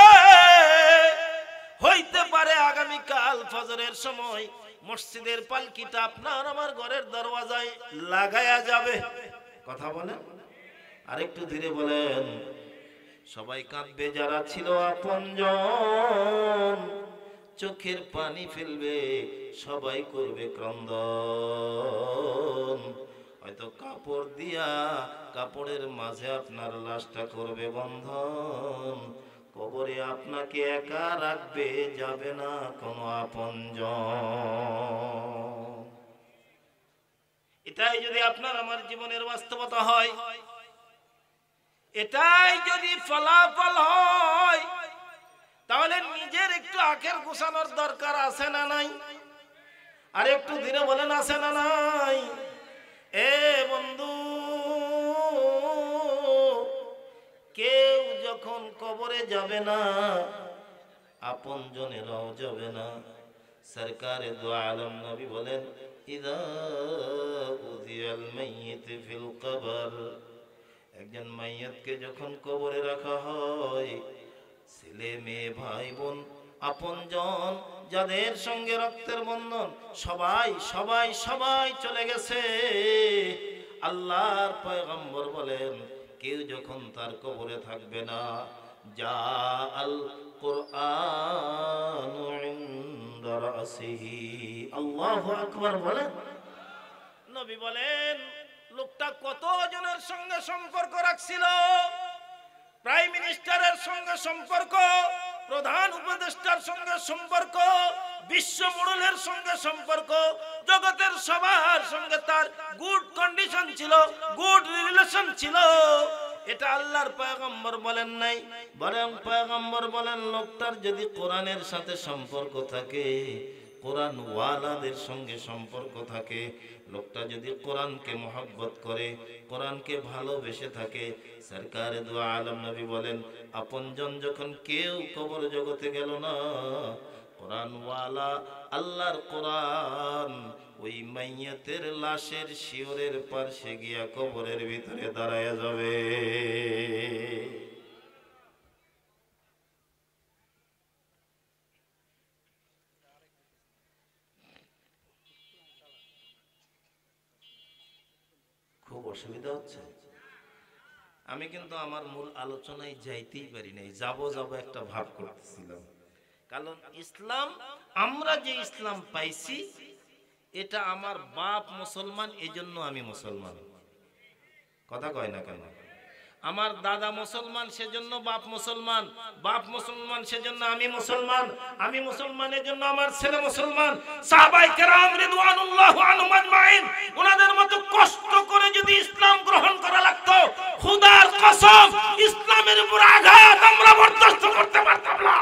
হইতে পারে আগামীকাল ফজরের সময় মসজিদের পালকিটা আপনার আমার ঘরের দরওয়াজায় লাগায়া যাবে। কথা বলেন, আরেকটু ধীরে বলেন। সবাই কাঁদবে, যারা ছিল আপনজন চোখের পানি ফেলবে, সবাই করবে ক্রন্দন। হয়তো কাপড় দিয়া কাপড়ের মাঝে আপনার লাশটা করবে বন্ধন। কবরে আপনাকে একা রাখবে, যাবে না কোনো আপনজন। এটাই যদি আপনার আমার জীবনের বাস্তবতা হয়, এটাই যদি ফলাফল হয়, তাহলে নিজের একটু আখের গোছানোর দরকার আছে না নাই? আর একটু ধীরে বলেন, আছে না নাই? এ বন্ধু, কেউ যখন কবরে যাবে না, আপন জনেরাও যাবে না। সরকারে দো আলম নবী বলেন, ইদা উযিয়াল মাইয়িত ফিল কবর, একজন মাইয়াতকে যখন কবরে রাখা হয়, ছেলে মেয়ে ভাই বোন আপনজন যাদের সঙ্গে রক্তের বন্ধন সবাই সবাই সবাই চলে গেছে। আল্লাহর পয়গম্বর বলেন, কেউ যখন তার কবরে থাকবে না, যা আল কুরআন রাসিহি। আল্লাহু আকবার বলেন। নবী বলেন লোকটা কতজনের সঙ্গে সম্পর্ক রাখছিল? প্রাইম মিনিস্টারের সঙ্গে সম্পর্ক, প্রধান উপদেষ্টার সঙ্গে সম্পর্ক, বিশ্ব মোড়লের সঙ্গে সম্পর্ক, জগতের সবার সঙ্গে তার গুড কন্ডিশন ছিল, গুড রিলেশন ছিল। এটা আল্লাহর পয়গম্বর বলেন নাই, বরং পয়গম্বর বলেন লোকটার যদি কোরআনের সাথে সম্পর্ক থাকে, কোরআন ওয়ালাদের সঙ্গে সম্পর্ক থাকে, লোকটা যদি কোরআনকে মহব্বত করে, কোরআনকে ভালোবেসে থাকে, সরকারে দু আলম নবী বলেন আপনজন যখন কেউ কবর জগতে গেল না, কোরআন ওয়ালা আল্লাহর কোরআন ওই মাইয়াতের লাশের শিওরের পাশে গিয়া কবরের ভিতরে দাঁড়ায় যাবে। খুব অসুবিধা হচ্ছে, আমি কিন্তু আমার মূল আলোচনায় যাইতেই পারি নাই, যাব একটা ভাব করতেছিলাম। কারণ ইসলাম, আমরা যে ইসলাম পাইছি এটা আমার বাপ মুসলমান, এজন্য আমি মুসলমান। কথা কয় না কেন? আমার দাদা মুসলমান সেজন্য বাপ মুসলমান, বাপ মুসলমান সেজন্য আমি মুসলমান, আমি মুসলমান এজন্য আমার ছেলে মুসলমান। সাহাবায়ে কেরাম রিদওয়ানুল্লাহি আনহুম আজমাইন ওনাদের মতো কষ্ট করে যদি ইসলাম গ্রহণ করা লাগতো, খোদার কসম ইসলামের উপর আঘাত আমরা বরদাস্ত করতে পারতাম না।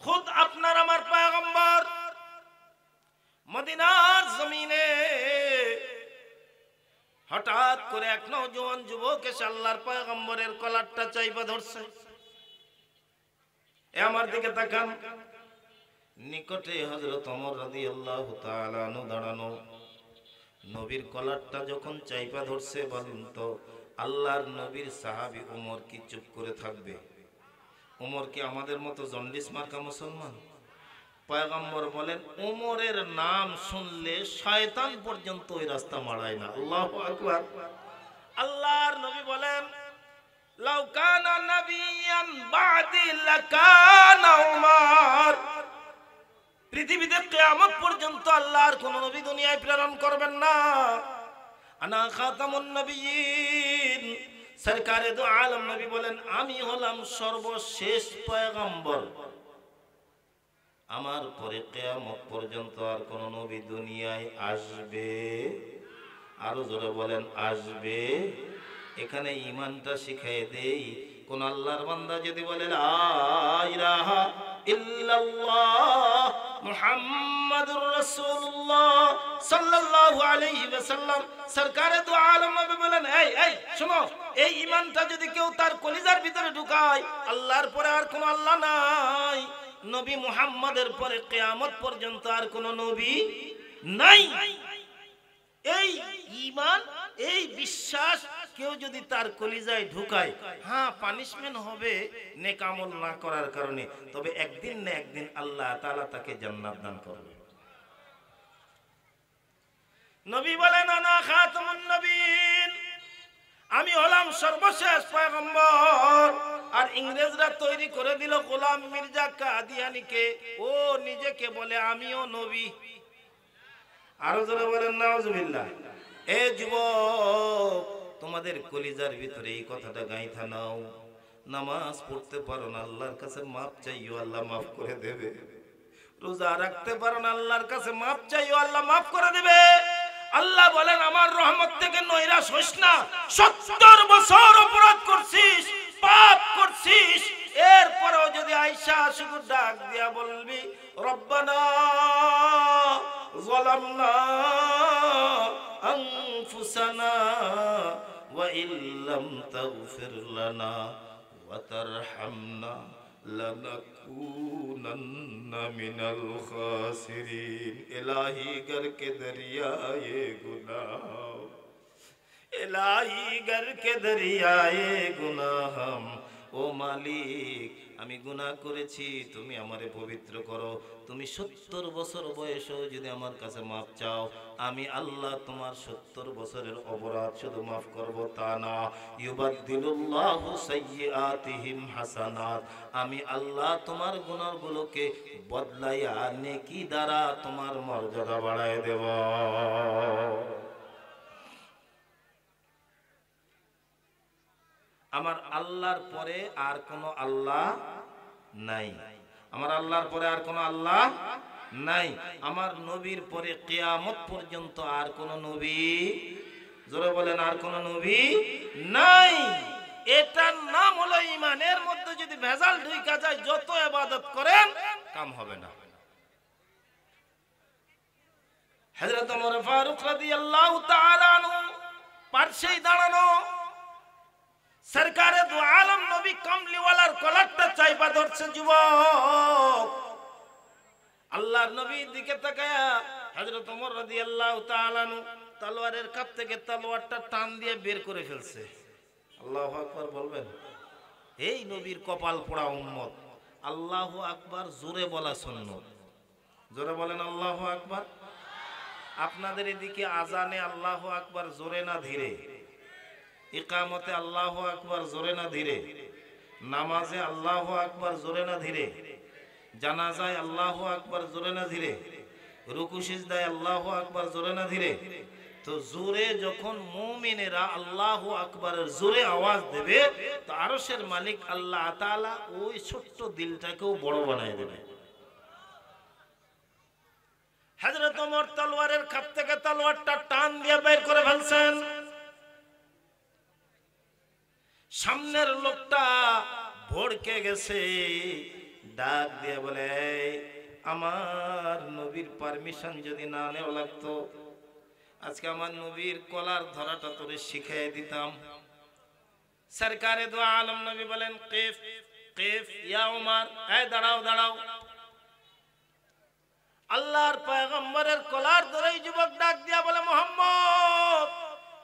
খুদ আপনার আমার পয়গম্বর মদিনার জমিনে হঠাৎ করে এক নওজোয়ান যুবক এসে আল্লাহর পয়গম্বরের কলারটা চাইপা ধরছে। এ আমার দিকে তাকান, নিকটে হযরত ওমর রাদিয়াল্লাহু তাআলা আনহু দাঁড়ানো। নবীর কলারটা যখন চাইপা ধরছে, বলেন তো আল্লাহর নবীর সাহাবী ওমর কি চুপ করে থাকবে? ওমর কি আমাদের মতো জন্ডিস মার্কা মুসলমান? পয়গম্বর বলেন ওমরের নাম শুনলে শয়তান পর্যন্ত ওই রাস্তা মাড়ায় না। আল্লাহু আকবার। আল্লাহর নবী বলেন লাউ কানা নাবিয়ান বাদি লাকানা উমর। পৃথিবীতে কিয়ামত পর্যন্ত আল্লাহর কোন নবী দুনিয়ায় প্রেরণ করবেন না। আনা খাতামুন নবিয়্যিন, সরকারে দু আলম নবী বলেন আমি হলাম সর্বশেষ পয়গম্বর, আমার পরে কিয়ামত পর্যন্ত আর কোন নবী দুনিয়ায় আসবে? আরো জোরে বলেন আসবে। এখানে ঈমানটা শিখিয়ে দেই, কোন আল্লাহর বান্দা যদি বলে লা ইলাহা ইল্লাল্লাহ মুহাম্মাদুর রাসূলুল্লাহ সাল্লাল্লাহু আলাইহি ওয়াসাল্লাম, সরকারে দু আলম নবী বলেন এই শোনো, এই ঈমানটা যদি কেউ তার কলিজার ভিতরে ঢুকায়, আল্লাহর পরে আর কোন আল্লাহ নাই, নবী মুহাম্মাদের পরে কিয়ামত পর্যন্ত আর কোন নবী নাই, এই ঈমান এই বিশ্বাস কেউ যদি তার কলিজায় ঢুকায়, হ্যাঁ পানিশমেন্ট হবে নেক আমল না করার কারণে, তবে একদিন না একদিন আল্লাহ তাআলা তাকে জান্নাত দান করবে। নবী বলেন আনা খাতামুন নবিয়্যিন, আমি হলাম সর্বশেষ পয়গম্বর। আর ইংরেজরা তৈরি করে দিল গোলাম মির্জা কাদিয়ানীকে, ও নিজেকে বলে আমিও নবী। আরো জোরে বলেন নাউজুবিল্লাহ। এ যুবক, তোমাদের কলিজার ভিতরে এই কথাটা গাইথা নাও, নামাজ পড়তে পারো না, আল্লাহর কাছে মাপ চাইও, আল্লাহ মাফ করে দেবে। রোজা রাখতে পারো না, আল্লাহর কাছে মাপ চাইও, আল্লাহ মাফ করে দেবে। আল্লাহ বলেন আমার রহমত থেকে নৈরাশ হইস না। 70 বছর অপরাধ করছিস, পাপ করছিস, এরপরেও যদি আয়েশা শুধু ডাক দিয়া বলবি রব্বানা যালামনা আনফুসানা ওয়া ইল্লাম তাগফির লানা ওয়া তারহামনা लनकूनन्ना मिनल खासिरीन। इलाही गर के दरियाए गुनाह, इलाही गर के दरियाए गुनाह हम ও মালিক আমি গুনাহ করেছি, তুমি আমারে পবিত্র করো। তুমি 70 বছর বয়সেও যদি আমার কাছে মাফ চাও, আমি আল্লাহ তোমার 70 বছরের অপরাধ শুধু মাফ করব তা না, ইউবাদদিলুল্লাহু সাইয়্যাতিহিম হাসানাত, আমি আল্লাহ তোমার গুনাহগুলোকে বদলাইয়া নেকি দ্বারা তোমার মর্যাদা বাড়ায় দেব। আমার আল্লাহর পরে আর কোনো আল্লাহ নাই, আমার আল্লাহর পরে আর কোনো আল্লাহ নাই, আমার নবীর পরে কিয়ামত পর্যন্ত আর কোনো নবী, জোরে বলেন আর কোনো নবী নাই। এটার নাম হলো ঈমান। এর মধ্যে যদি ভেজাল ঢুইকা যায়, যত ইবাদত করেন কাম হবে না। হযরত ওমর ফারুক রাদিয়াল্লাহু তাআলা আনহু পার্শ্বেই দাঁড়ানো, সরকারে দু আলম নবী কমলিওয়ালার কলারটা চাইপা ধরছে যুবক। আল্লাহর নবীর দিকে তাকায়া হযরত ওমর রাদিয়াল্লাহু তাআলা আনহু তলোয়ারের কাপ থেকে তলোয়ারটা টান দিয়ে বের করে ফেলছে। আল্লাহু আকবার বলবেন। এই নবীর কপাল পোড়া উম্মত, আল্লাহু আকবার জোরে বলা সুন্নাত। জোরে বলেন আল্লাহু আকবার। আপনাদের এদিকে আজানে আল্লাহু আকবার জোরে না ধীরে? ইকামতে আল্লাহু আকবার জোরে না ধীরে? নামাজে আল্লাহু আকবার জোরে না ধীরে? জানাজায় আল্লাহু আকবার জোরে না ধীরে? রুকু সিজদায় আল্লাহু আকবার জোরে না ধীরে? তো জোরে যখন মুমিনেরা আল্লাহু আকবারের জোরে আওয়াজ দেবে, তো আরশের মালিক আল্লাহ তাআলা ওই ছোট্ট দিলটাকেও বড় বানায় দেবে। হযরত ওমর তলোয়ারের খাপ থেকে তলোয়ারটা টান দিয়ে বের করে ফেলছেন। সামনের লোকটা ভড়কে গেছে, ডাক দিয়ে বলে, আমার নবীর পারমিশন যদি না নেওয়া লাগতো, আজকে আমার নবীর কলার ধরাটা তোরে শিখিয়ে দিতাম। সরকারে দু আলম নবী বলেন, কিফ কিফ ইয়া ওমর, এই দাঁড়াও দাঁড়াও। আল্লাহর পয়গম্বরের কলার ধরে যুবক ডাক দিয়া বলে, মুহাম্মদ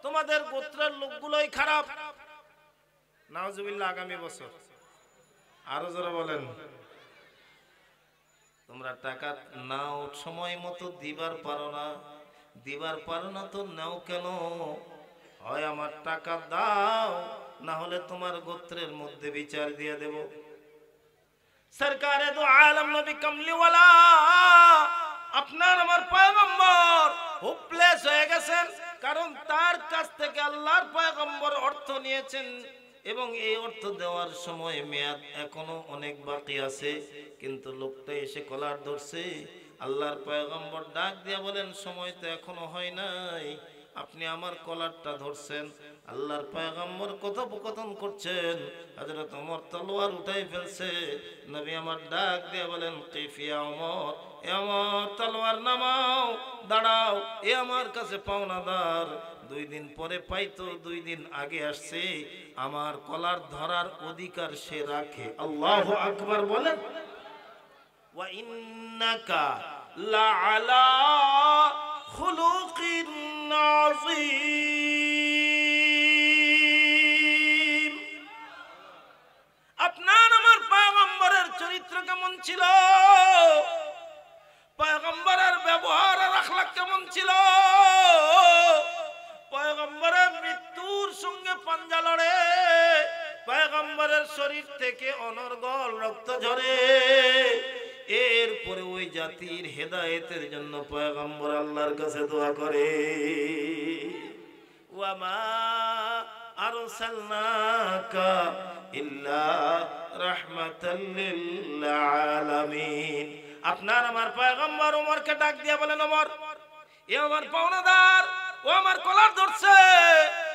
তোমাদের গোত্রের লোকগুলোই খারাপ। নাউজুবিল্লাহ। আগামী বছর আরো জোরে বলেন। তোমরা টাকা নাও, সময় মতো দিবার পারো না, দিবার পারো না তো নাও কেন? হয় আমার টাকা দাও, না হলে তোমার গোত্রের মধ্যে বিচার দিয়ে দেব। সরকারে দু আলম নবী কমলিওয়ালা আপনার আমার পয়গম্বর হোপলেস হয়ে গেছেন, কারণ তার কাছ থেকে আল্লাহর পয়গম্বর অর্থ নিয়েছেন এবং এই অর্থ দেওয়ার সময় মেয়াদ এখনো অনেক বাকি আছে। কিন্তু লোকটা এসে কলার ধরছে। আল্লাহর পয়গম্বর ডাক দিয়া বলেন, সময় তো এখনো হয় নাই, আপনি আমার কলারটা ধরছেন। আল্লাহর পয়গম্বর কথোপকথন করছেন, হযরত ওমর তলোয়ার উঠাই ফেলছে। নবী আমার ডাক দিয়া বলেন, কিফ ইয়া ওমর, এ ওমর তলোয়ার নামাও, দাঁড়াও, এ আমার কাছে পাওনাদার। 2 দিন পরে পাইতো, 2 দিন আগে আসছে, আমার কলার ধরার অধিকার সে রাখে। আল্লাহু আকবার বলেন। ওয়া ইন্নাকা লাআলা খুলুকিন আযীম। আপনার আমার পয়গম্বরের চরিত্র কেমন ছিল, পয়গম্বরের ব্যবহার আর আখলাক কেমন ছিল, পয়গম্বরের মৃত্যুর সঙ্গে পাঞ্জা লড়ে, পয়গম্বরের শরীর থেকে অনর্গল রক্ত ঝরে। এরপরে ওই জাতির হেদায়েতের জন্য পয়গম্বর আল্লাহর কাছে দোয়া করে, ওয়া মা আরসালনাকা ইল্লা রাহমাতাল লিল আলামিন। আপনার আমার পয়গম্বর ওমরকে ডাক দিয়া বলেন, ওমর এ আমার পাওনাদার, ও আমার কলার ধরছে,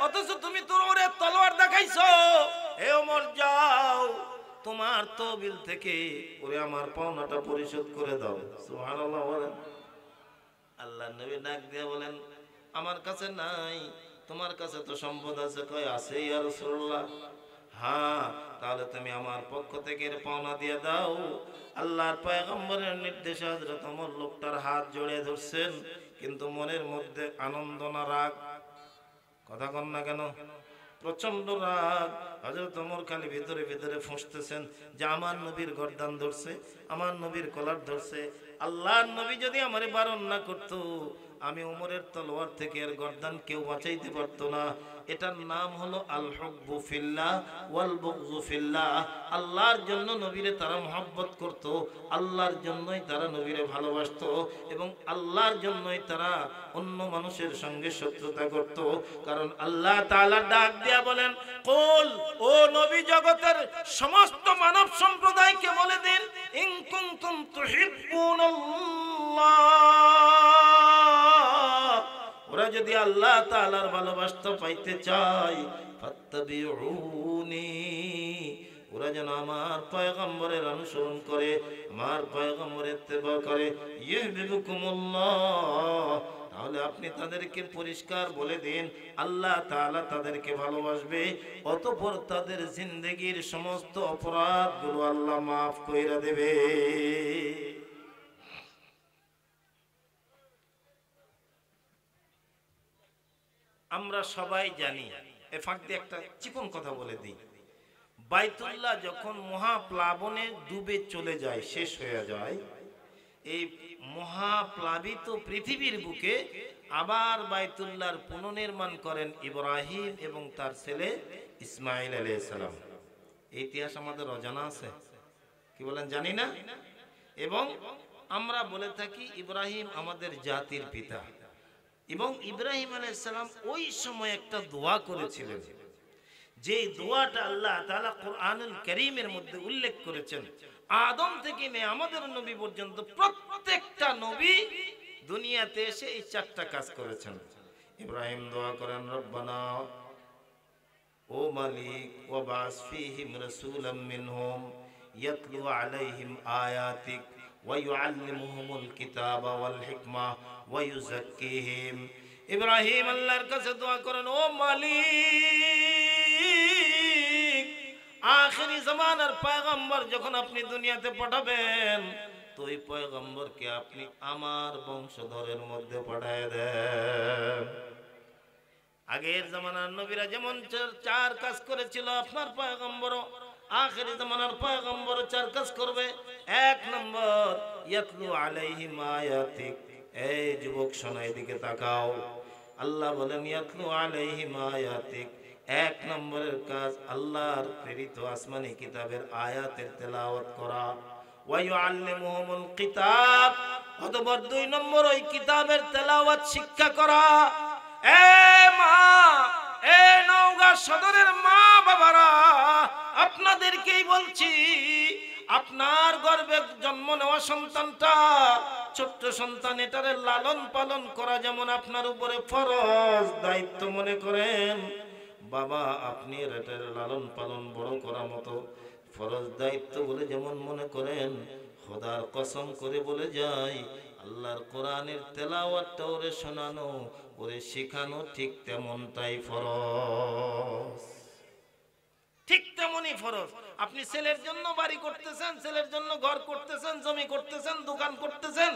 অথচ তুমি তোর ওরে তলোয়ার দেখাইছো। হে ওমর যাও, তোমার তহবিল থেকে ওরে আমার পাওনাটা পরিশোধ করে দাও। সুবহানাল্লাহ বলেন। আল্লাহর নবী ডাক দিয়া বলেন, আমার কাছে নাই, তোমার কাছে তো সম্পদ আছে। কয় আছে ইয়া রাসূলুল্লাহ। হ্যাঁ, তাহলে তুমি আমার পক্ষ থেকে এর পাওনা দিয়ে দাও। আল্লাহর পয়গম্বরের নির্দেশে হযরত ওমর লোকটার হাত জড়িয়ে ধরছেন, কিন্তু মনের মধ্যে আনন্দ না রাগ? কথা কন না কেন? প্রচন্ড রাগ। হযরত ওমর খালি ভিতরে ভিতরে ফুঁসতেছেন যে আমার নবীর গর্দান ধরছে, আমার নবীর কলার ধরছে। আল্লাহর নবী যদি আমারে বারণ না করতো, আমি ওমরের তলোয়ার থেকে এর গর্দান কেউ বাঁচাইতে পারতো না। এটার নাম হলো আল হুব্বু ফিল্লাহ ওয়াল বুগযু ফিল্লাহ। আল্লাহর জন্য নবীরে তারা মহব্বত করত, আল্লাহর জন্যই তারা নবীরে ভালোবাসতো, এবং আল্লাহর জন্যই তারা অন্য মানুষের সঙ্গে শত্রুতা করত। কারণ আল্লাহ তাআলা ডাক দিয়া বলেন, কুল, ও নবী জগতের সমস্ত মানব সম্প্রদায়কে বলে দিন, ইন কুনতুম তুহিব্বুনাল্লাহ, ওরা যদি আল্লাহ তাআলার ভালোবাসা পাইতে চায়, ফাত্তাবিউনি, ওরা যেন আমার পয়গম্বরের অনুসরণ করে, আমার পয়গম্বরের ইত্তেবা করে, ইউহিব্বুকুমুল্লাহ, তাহলে আপনি তাদেরকে পরিষ্কার বলে দিন আল্লাহ তাআলা তাদেরকে ভালোবাসবে, অতঃপর তাদের জিন্দেগীর সমস্ত অপরাধগুলো আল্লাহ মাফ কইরা দেবে। আমরা সবাই জানি, এ ফাঁক দিয়ে একটা চিকন কথা বলে দিই, বাইতুল্লাহ যখন মহাপ্লাবনে ডুবে চলে যায়, শেষ হয়ে যায়, এই মহাপ্লাবিত পৃথিবীর বুকে আবার বাইতুল্লাহর পুনর্নির্মাণ করেন ইব্রাহিম এবং তার ছেলে ইসমাইল আলাইহিস সালাম। এই ইতিহাস আমাদের অজানা আছে, কি বলেন জানি না। এবং আমরা বলে থাকি ইব্রাহিম আমাদের জাতির পিতা, এবং ইব্রাহিম আলাইহিস সালাম ওই সময় একটা দোয়া করেছিলেন, যে দোয়াটা আল্লাহ তাআলা কোরআনুল কারীমের মধ্যে উল্লেখ করেছেন। আদম থেকে নিয়ে আমাদের নবী পর্যন্ত প্রত্যেকটা নবী দুনিয়াতে এসে এই চারটা কাজ করেছেন। ইব্রাহিম দোয়া করেন, রব্বানা, ও মালিক, ওয়াবাস ফীহিম রাসূলাম মিনহুম ইয়াতলু আলাইহিম আয়াতিক ওয়া ইউআল্লিমুহুমুল কিতাবা ওয়াল হিকমা ওয়া ইউযাক্কিহিম। ইব্রাহিম আল্লাহর কাছে দোয়া করেন, ও মালিক, আখিরি জামানার পয়গম্বর যখন আপনি দুনিয়াতে পাঠাবেন, তো ওই পয়গম্বরকে আপনি আমার বংশধরের মধ্যে পাঠায় দেন। আগের জামানার নবীরা যেমন চার কাজ করেছিল, আপনার পয়গম্বরও আখিরি জামানার পয়গম্বর চার কাজ করবে। এক নম্বর, ইয়াতলু আলাইহিম আয়াতিক। এই যুবক শোনো, এদিকে তাকাও। আল্লাহ বলেন ইয়াতলু আলাইহিম আয়াতিক, এক নম্বরের কাজ আল্লাহর প্রেরিত আসমানি কিতাবের আয়াতের তেলাওয়াত করা। ওয়া ইউআল্লিমুহুমুল কিতাব, অতঃপর দুই নম্বর ওই কিতাবের তেলাওয়াত শিক্ষা করা। এ মা, এ নওগাঁ সদরের মা বাবারা, আপনাদেরকেই বলছি, আপনার গর্ভে জন্ম নেওয়া সন্তানটা, ছোট্ট সন্তান, এটারে লালন পালন করা যেমন আপনার উপরে ফরজ দায়িত্ব মনে করেন, বাবা আপনি এটার লালন পালন বড় করার মতো ফরজ দায়িত্ব বলে যেমন মনে করেন, খোদার কসম করে বলে যাই, আল্লাহর কোরআনের তেলাওয়াতটা ওরে শোনানো, ওরে শেখানো ঠিক তেমনটাই ফরজ, ঠিক তেমনই ফরজ। আপনি ছেলের জন্য বাড়ি করতেছেন, ছেলের জন্য ঘর করতেছেন, জমি করতেছেন, দোকান করতেছেন,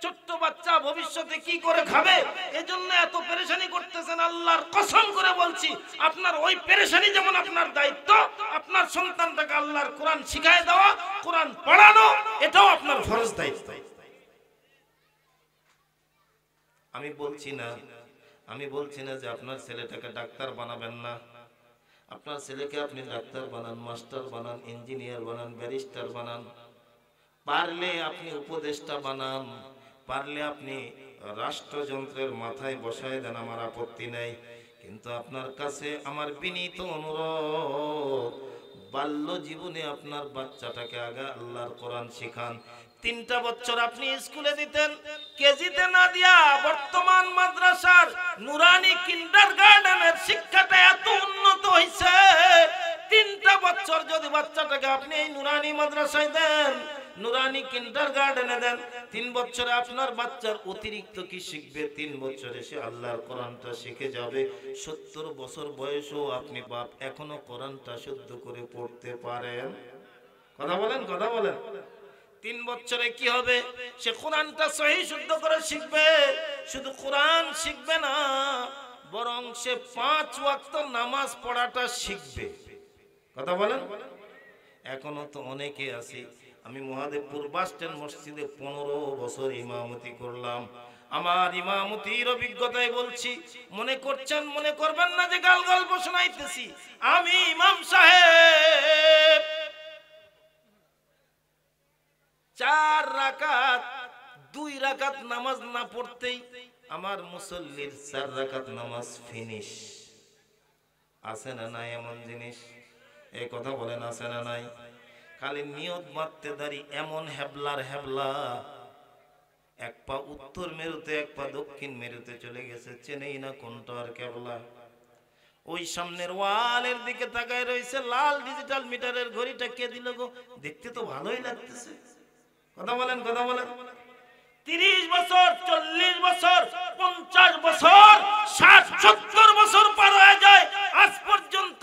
ছোট্ট বাচ্চা ভবিষ্যতে কি করে খাবে এজন্য এত পেরেশানি করতেছেন। আল্লাহর কসম করে বলছি, আপনার ওই পেরেশানি যেমন আপনার দায়িত্ব, আপনার সন্তানটাকে আল্লাহর কোরআন শিখায় দেওয়া, কোরআন পড়ানো, এটাও আপনার ফরজ দায়িত্ব। আমি বলছি না যে আপনার ছেলেটাকে ডাক্তার বানাবেন না। আপনার ছেলেকে আপনি ডাক্তার বানান, মাস্টার বানান, ইঞ্জিনিয়ার বানান, ব্যারিস্টার বানান, পারলে আপনি উপদেষ্টা বানান, পারলে আপনি রাষ্ট্রযন্ত্রের মাথায় বসায় দেন, আমার আপত্তি নেই। কিন্তু আপনার কাছে আমার বিনীত অনুরোধ, বাল্য জীবনে আপনার বাচ্চাটাকে আগে আল্লাহর কোরআন শিখান। 3টা বছর আপনি স্কুলে দিতেন, কেজিতে না দিয়া বর্তমান মাদ্রাসার নুরানি কিন্ডারগার্টেনের শিক্ষাটা এত উন্নত হয়েছে। 3টা বছর যদি বাচ্চাটাকে আপনি এই নুরানি মাদ্রাসায় দেন, নুরানি কিন্ডারগার্টেনে দেন, 3 বছরে আপনার বাচ্চার অতিরিক্ত কি শিখবে? 3 বছরে সে আল্লাহর কোরআনটা শিখে যাবে। 70 বছর বয়সেও আপনি বাপ এখনো কোরআনটা শুদ্ধ করে পড়তে পারেন? কথা বলেন, কথা বলেন। 3 বছরে কি হবে? সে কোরআনটা সহি শুদ্ধ করে শিখবে। শুধু কোরআন শিখবে না, বরং সে 5 ওয়াক্ত নামাজ পড়াটা শিখবে। কথা বলেন। এখনো তো অনেকে আছে, আমি মহাদেবপুর বাস স্ট্যান্ড মসজিদে 15 বছর ইমামতি করলাম। আমার ইমামতির অভিজ্ঞতায় বলছি, মনে করছেন মনে করবেন না যে গাল গল্প শোনাইতেছি। আমি ইমাম সাহেব 4 রাকাত 2 রাকাত নামাজ না পড়তেই আমার মুসল্লির 4 রাকাত নামাজ ফিনিশ। আছে না নাই এমন জিনিস? এই কথা বলেন, আছে না নাই? খালি নিয়ত মারতে দাঁড়ি এমন হেবলার হেবলা, এক পা উত্তর মেরুতে এক পা দক্ষিণ মেরুতে চলে গেছে, চেনেই না কোনটা আর কেবলা। ওই সামনের ওয়ালের দিকে তাকায় রয়েছে, লাল ডিজিটাল মিটারের ঘড়িটা কে দিল গো? দেখতে তো ভালোই লাগতেছে। কথা বলেন, কথা বলেন। 30 বছর, 40 বছর, 50 বছর, 60-70 বছর পার হয়ে যায়, আজ পর্যন্ত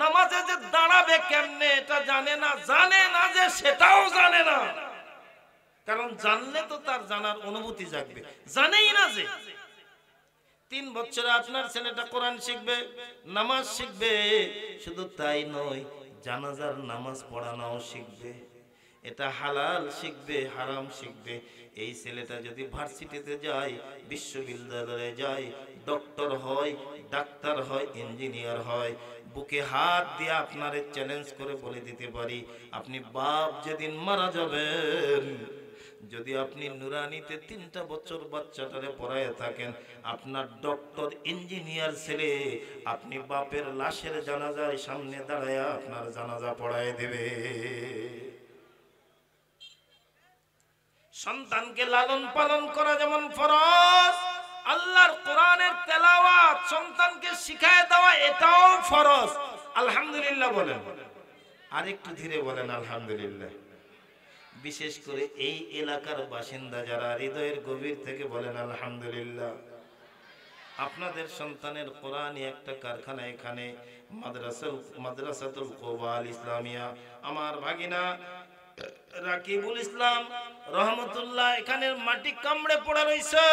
নামাজে যে দাঁড়াবে কেমনে এটা জানে না। জানে না যে সেটাও জানে না, কারণ জানলে তো তার জানার অনুভূতি জাগবে। জানেই না যে 3 বছরে আপনার ছেলেটা কোরআন শিখবে, নামাজ শিখবে। শুধু তাই নয়, জানাজার নামাজ পড়ানোও শিখবে। এটা হালাল শিখবে, হারাম শিখবে। এই ছেলেটা যদি ভার্সিটিতে যায়, বিশ্ববিদ্যালয়ে যায়, ডক্টর হয়, ডাক্তার হয়, ইঞ্জিনিয়ার হয়, বুকে হাত দিয়ে আপনারে চ্যালেঞ্জ করে বলে দিতে পারি, আপনি বাপ যেদিন মারা যাবেন, যদি আপনি নুরানিতে 3টা বছর বাচ্চাটারে পড়ায় থাকেন, আপনার ডক্টর ইঞ্জিনিয়ার ছেলে আপনি বাপের লাশের জানাজার সামনে দাঁড়ায় আপনার জানাজা পড়ায় দেবে। সন্তানকে লালন পালন করা যেমন ফরজ, আল্লাহর কোরআনের তেলাওয়াত সন্তানকে শিখায় দেওয়া এটাও ফরজ। আলহামদুলিল্লাহ বলেন, আরেকটু ধীরে বলেন আলহামদুলিল্লাহ। বিশেষ করে এই এলাকার বাসিন্দা যারা, হৃদয়ের গভীর থেকে বলেন আলহামদুলিল্লাহ। আপনাদের সন্তানের কোরআনী একটা কারখানা এখানে, মাদ্রাসাতুল কুবা আল ইসলামিয়া, আমার ভাগিনা রাকিবুল ইসলাম রহমতুল্লাহ এখানের মাটি কামড়ে পড়ে রয়েছে।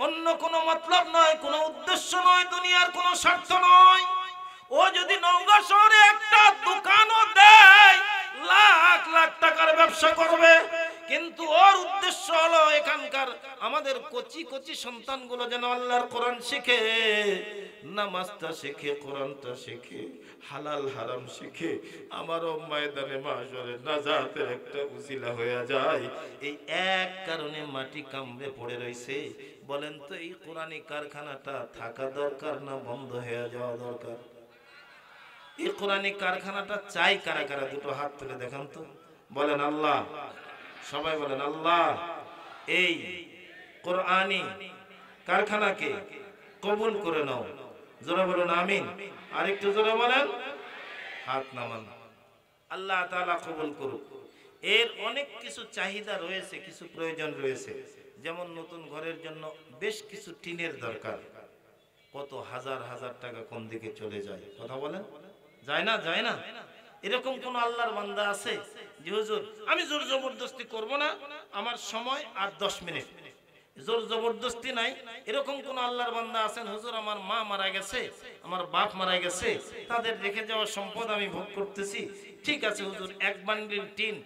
অন্য কোনো মতলব নয়, কোনো উদ্দেশ্য নয়, দুনিয়ার কোনো স্বার্থ নয়। ও যদি নওগাঁ শহরে একটা দোকানও দেয়, লাখ লাখ টাকার ব্যবসা করবে, কিন্তু ওর উদ্দেশ্য হলো এখানকার আমাদের কচি কচি সন্তানগুলো যেন আল্লাহর কোরআন শিখে, নামাজটা শিখে, কোরআনটা শিখে, হালাল হারাম শিখে, আমারও ময়দানে মাশরে নাজাতের একটা উসিলা হয়ে যায়। এই এক কারণে মাটি কামড়ে পড়ে রয়েছে। বলেন তো, এই কোরআনী কারখানাটা থাকা দরকার না বন্ধ হয়ে যাওয়া দরকার? এই কোরআনী কারখানাটা চাই কারা কারা? দুটো হাত তুলে দেখান তো, বলেন আল্লাহ। সবাই বলেন আল্লাহ। এই কোরআনী কারখানাকে কবুল করে নাও। জোরে বলুন আমিন। আরেকটু জোরে বলেন, হাত নামান। আল্লাহ তাআলা কবুল করুক। এর অনেক কিছু চাহিদা রয়েছে, কিছু প্রয়োজন রয়েছে। যেমন নতুন ঘরের জন্য বেশ কিছু টিনের দরকার। কত হাজার হাজার টাকা কোন দিকে চলে যায়, কথা বলেন। যায় না, যায় না? এরকম কোন আল্লাহর বান্দা আছে যে হুজুর আমি জোর জবরদস্তি করব না, আমার সময় আর 10 মিনিট, জোর জবরদস্তি নাই? এরকম কোন আল্লাহর বান্দা আছেন, হুজুর আমার মা মারা গেছে, আমার বাপ মারা গেছে, তাদের রেখে যাওয়া সম্পদ আমি ভোগ করতেছি, ঠিক আছে হুজুর 1 বান্ডিল টিন